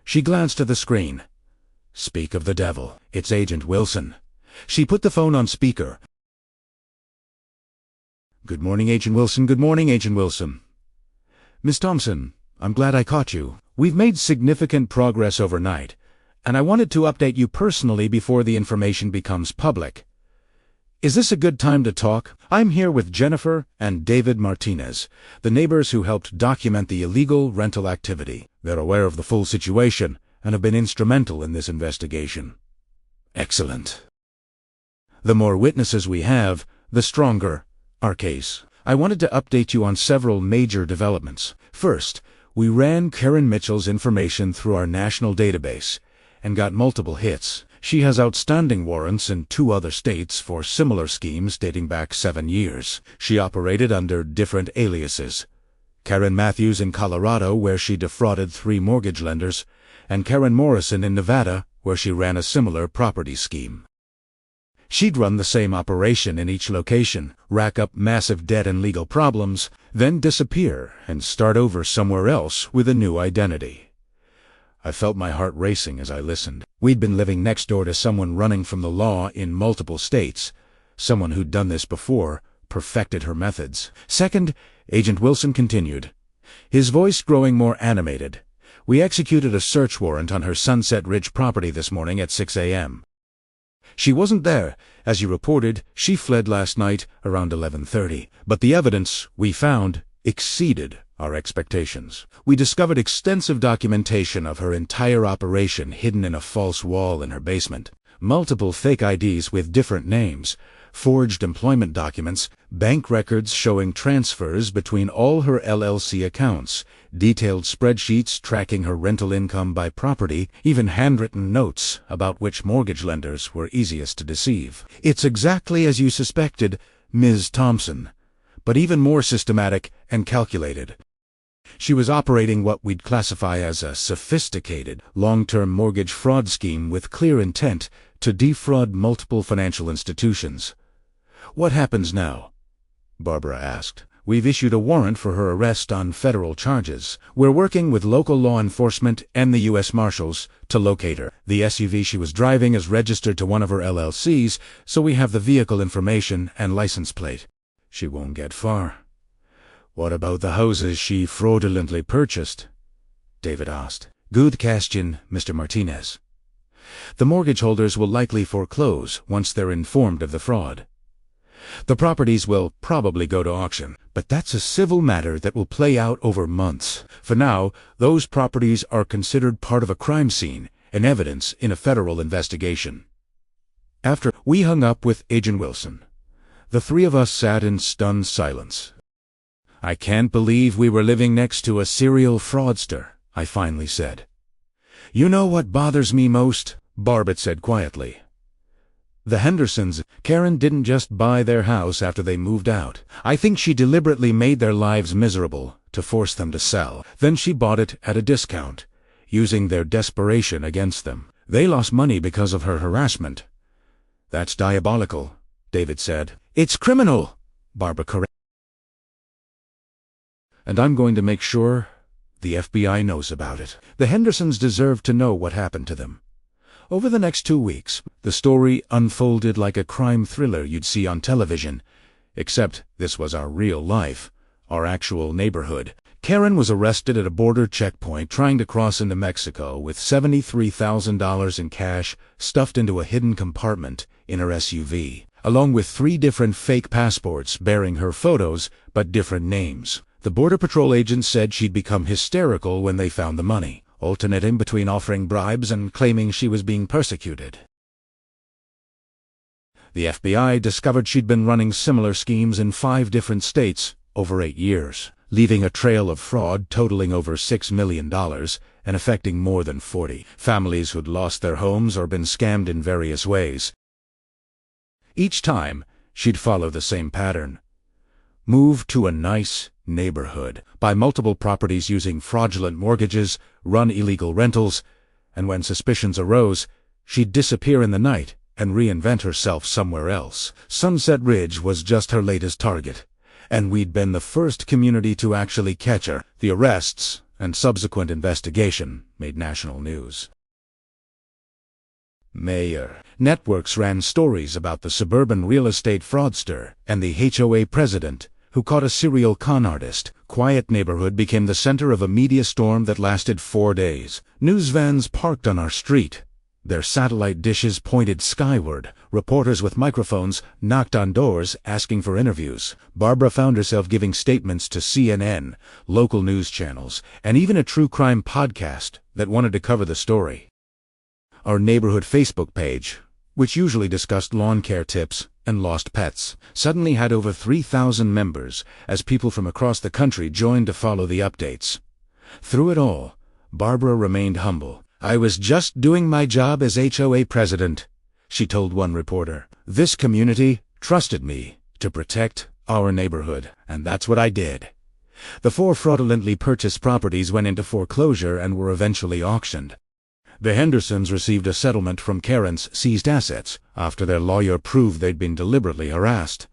She glanced at the screen. Speak of the devil, it's Agent Wilson. She put the phone on speaker. Good morning, Agent Wilson. Good morning, Agent Wilson. Miss Thompson, I'm glad I caught you. We've made significant progress overnight, and I wanted to update you personally before the information becomes public. Is this a good time to talk? I'm here with Jennifer and David Martinez, the neighbors who helped document the illegal rental activity. They're aware of the full situation and have been instrumental in this investigation. Excellent. The more witnesses we have, the stronger our case. I wanted to update you on several major developments. First, we ran Karen Mitchell's information through our national database, and got multiple hits. She has outstanding warrants in 2 other states for similar schemes dating back 7 years. She operated under different aliases. Karen Matthews in Colorado, where she defrauded 3 mortgage lenders, and Karen Morrison in Nevada, where she ran a similar property scheme. She'd run the same operation in each location, rack up massive debt and legal problems, then disappear and start over somewhere else with a new identity. I felt my heart racing as I listened. We'd been living next door to someone running from the law in multiple states, someone who'd done this before, perfected her methods. Second, Agent Wilson continued, his voice growing more animated. We executed a search warrant on her Sunset Ridge property this morning at 6 a.m. She wasn't there. As you reported, she fled last night around 11:30. But the evidence we found exceeded our expectations. We discovered extensive documentation of her entire operation hidden in a false wall in her basement. Multiple fake IDs with different names, forged employment documents, bank records showing transfers between all her LLC accounts, detailed spreadsheets tracking her rental income by property, even handwritten notes about which mortgage lenders were easiest to deceive. It's exactly as you suspected, Ms. Thompson, but even more systematic and calculated. She was operating what we'd classify as a sophisticated, long-term mortgage fraud scheme with clear intent to defraud multiple financial institutions. What happens now? Barbara asked. We've issued a warrant for her arrest on federal charges. We're working with local law enforcement and the U.S. Marshals to locate her. The SUV she was driving is registered to one of her LLCs, so we have the vehicle information and license plate. She won't get far. What about the houses she fraudulently purchased? David asked. Good question, Mr. Martinez. The mortgage holders will likely foreclose once they're informed of the fraud. The properties will probably go to auction, but that's a civil matter that will play out over months. For now, those properties are considered part of a crime scene and evidence in a federal investigation. After we hung up with Agent Wilson, the 3 of us sat in stunned silence. I can't believe we were living next to a serial fraudster, I finally said. You know what bothers me most? Barbara said quietly. The Hendersons. Karen didn't just buy their house after they moved out. I think she deliberately made their lives miserable to force them to sell. Then she bought it at a discount, using their desperation against them. They lost money because of her harassment. That's diabolical, David said. It's criminal, Barbara corrected. And I'm going to make sure the FBI knows about it. The Hendersons deserve to know what happened to them. Over the next 2 weeks, the story unfolded like a crime thriller you'd see on television, except this was our real life, our actual neighborhood. Karen was arrested at a border checkpoint trying to cross into Mexico with $73,000 in cash stuffed into a hidden compartment in her SUV, along with 3 different fake passports bearing her photos but different names. The Border Patrol agents said she'd become hysterical when they found the money, alternating between offering bribes and claiming she was being persecuted. The FBI discovered she'd been running similar schemes in 5 different states over 8 years, leaving a trail of fraud totaling over $6 million and affecting more than 40 families who'd lost their homes or been scammed in various ways. Each time, she'd follow the same pattern. Move to a nice neighborhood, buy multiple properties using fraudulent mortgages, run illegal rentals, and when suspicions arose, she'd disappear in the night and reinvent herself somewhere else. Sunset Ridge was just her latest target, and we'd been the first community to actually catch her. The arrests and subsequent investigation made national news. Mayor. Networks ran stories about the suburban real estate fraudster and the HOA president who caught a serial con artist. Quiet neighborhood became the center of a media storm that lasted 4 days. News vans parked on our street, their satellite dishes pointed skyward. Reporters with microphones knocked on doors asking for interviews. Barbara found herself giving statements to CNN, local news channels, and even a true crime podcast that wanted to cover the story. Our neighborhood Facebook page, which usually discussed lawn care tips and lost pets, suddenly had over 3,000 members as people from across the country joined to follow the updates. Through it all, Barbara remained humble. "I was just doing my job as HOA president," she told one reporter. "This community trusted me to protect our neighborhood, and that's what I did." The 4 fraudulently purchased properties went into foreclosure and were eventually auctioned. The Hendersons received a settlement from Karen's seized assets after their lawyer proved they'd been deliberately harassed.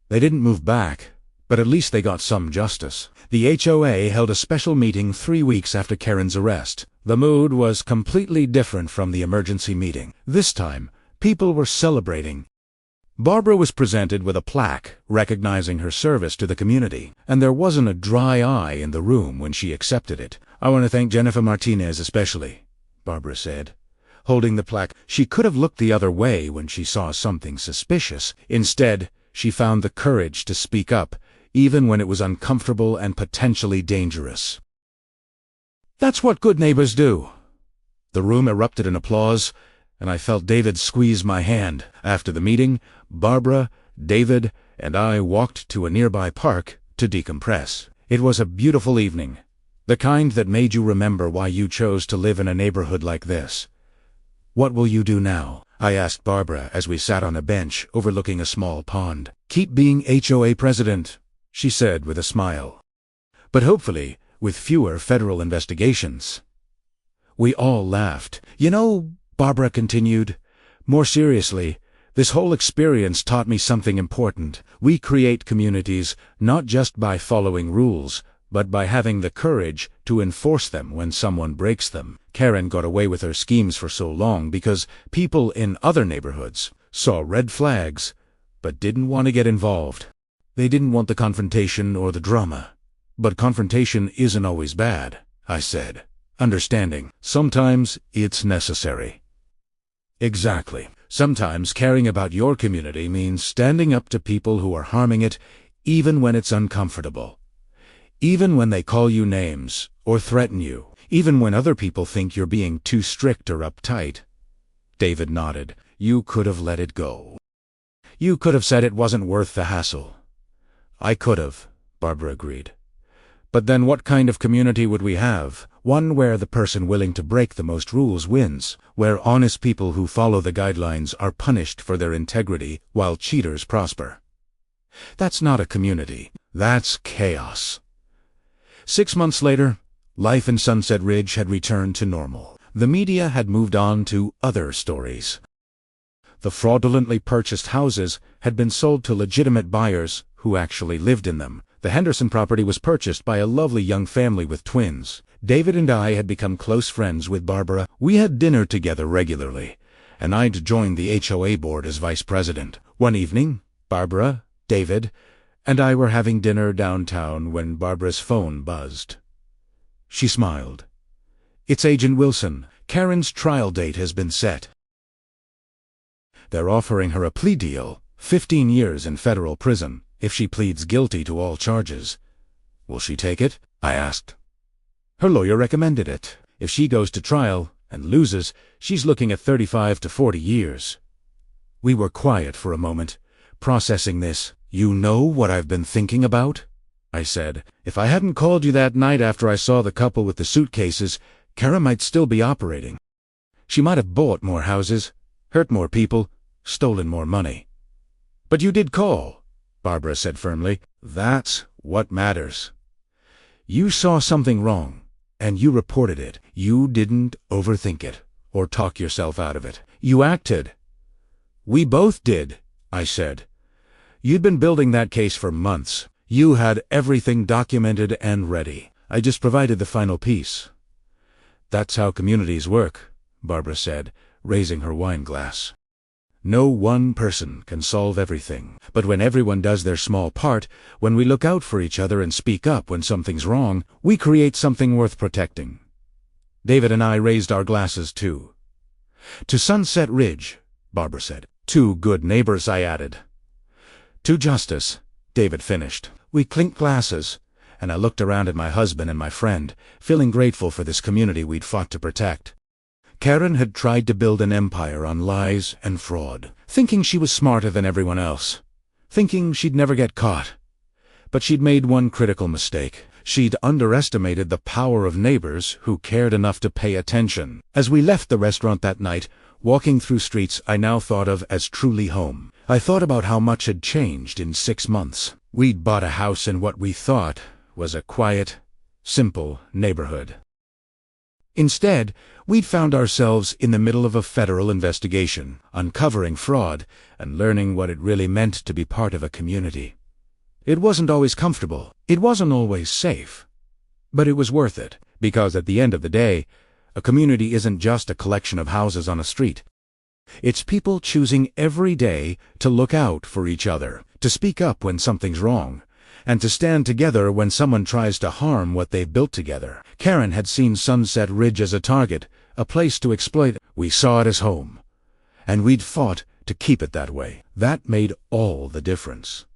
They didn't move back, but at least they got some justice. The HOA held a special meeting 3 weeks after Karen's arrest. The mood was completely different from the emergency meeting. This time, people were celebrating. Barbara was presented with a plaque recognizing her service to the community, and there wasn't a dry eye in the room when she accepted it. "I want to thank Jennifer Martinez especially," Barbara said, holding the plaque. She could have looked the other way when she saw something suspicious. Instead, she found the courage to speak up, even when it was uncomfortable and potentially dangerous. "That's what good neighbors do." The room erupted in applause, and I felt David squeeze my hand. After the meeting, Barbara, David, and I walked to a nearby park to decompress. It was a beautiful evening, the kind that made you remember why you chose to live in a neighborhood like this. "What will you do now?" I asked Barbara as we sat on a bench overlooking a small pond. "Keep being HOA president," she said with a smile. "But hopefully with fewer federal investigations." We all laughed. "You know," Barbara continued, more seriously, "this whole experience taught me something important. We create communities not just by following rules, but by having the courage to enforce them when someone breaks them." Karen got away with her schemes for so long because people in other neighborhoods saw red flags but didn't want to get involved. They didn't want the confrontation or the drama. "But confrontation isn't always bad," I said, understanding. "Sometimes it's necessary." "Exactly. Sometimes caring about your community means standing up to people who are harming it, even when it's uncomfortable. Even when they call you names or threaten you. Even when other people think you're being too strict or uptight." David nodded. "You could have let it go. You could have said it wasn't worth the hassle." "I could have," Barbara agreed. "But then what kind of community would we have? One where the person willing to break the most rules wins, where honest people who follow the guidelines are punished for their integrity while cheaters prosper. That's not a community. That's chaos." 6 months later, life in Sunset Ridge had returned to normal. The media had moved on to other stories. The fraudulently purchased houses had been sold to legitimate buyers who actually lived in them. The Henderson property was purchased by a lovely young family with twins. David and I had become close friends with Barbara. We had dinner together regularly, and I'd joined the HOA board as vice president. One evening, Barbara, David, and I were having dinner downtown when Barbara's phone buzzed. She smiled. "It's Agent Wilson. Karen's trial date has been set. They're offering her a plea deal, 15 years in federal prison, if she pleads guilty to all charges." "Will she take it?" I asked. "Her lawyer recommended it. If she goes to trial and loses, she's looking at 35 to 40 years. We were quiet for a moment, processing this. "You know what I've been thinking about?" I said. "If I hadn't called you that night after I saw the couple with the suitcases, Kara might still be operating. She might have bought more houses, hurt more people, stolen more money." "But you did call," Barbara said firmly. "That's what matters. You saw something wrong, and you reported it. You didn't overthink it or talk yourself out of it. You acted." "We both did," I said. "You'd been building that case for months. You had everything documented and ready. I just provided the final piece." "That's how communities work," Barbara said, raising her wine glass. "No one person can solve everything. But when everyone does their small part, when we look out for each other and speak up when something's wrong, we create something worth protecting." David and I raised our glasses too. "To Sunset Ridge," Barbara said. "To good neighbors," I added. "To justice," David finished. We clinked glasses, and I looked around at my husband and my friend, feeling grateful for this community we'd fought to protect. Karen had tried to build an empire on lies and fraud, thinking she was smarter than everyone else, thinking she'd never get caught. But she'd made one critical mistake. She'd underestimated the power of neighbors who cared enough to pay attention. As we left the restaurant that night, walking through streets I now thought of as truly home, I thought about how much had changed in 6 months. We'd bought a house in what we thought was a quiet, simple neighborhood. Instead, we'd found ourselves in the middle of a federal investigation, uncovering fraud and learning what it really meant to be part of a community. It wasn't always comfortable. It wasn't always safe. But it was worth it, because at the end of the day, a community isn't just a collection of houses on a street. It's people choosing every day to look out for each other, to speak up when something's wrong, and to stand together when someone tries to harm what they've built together. Karen had seen Sunset Ridge as a target, a place to exploit. We saw it as home, and we'd fought to keep it that way. That made all the difference.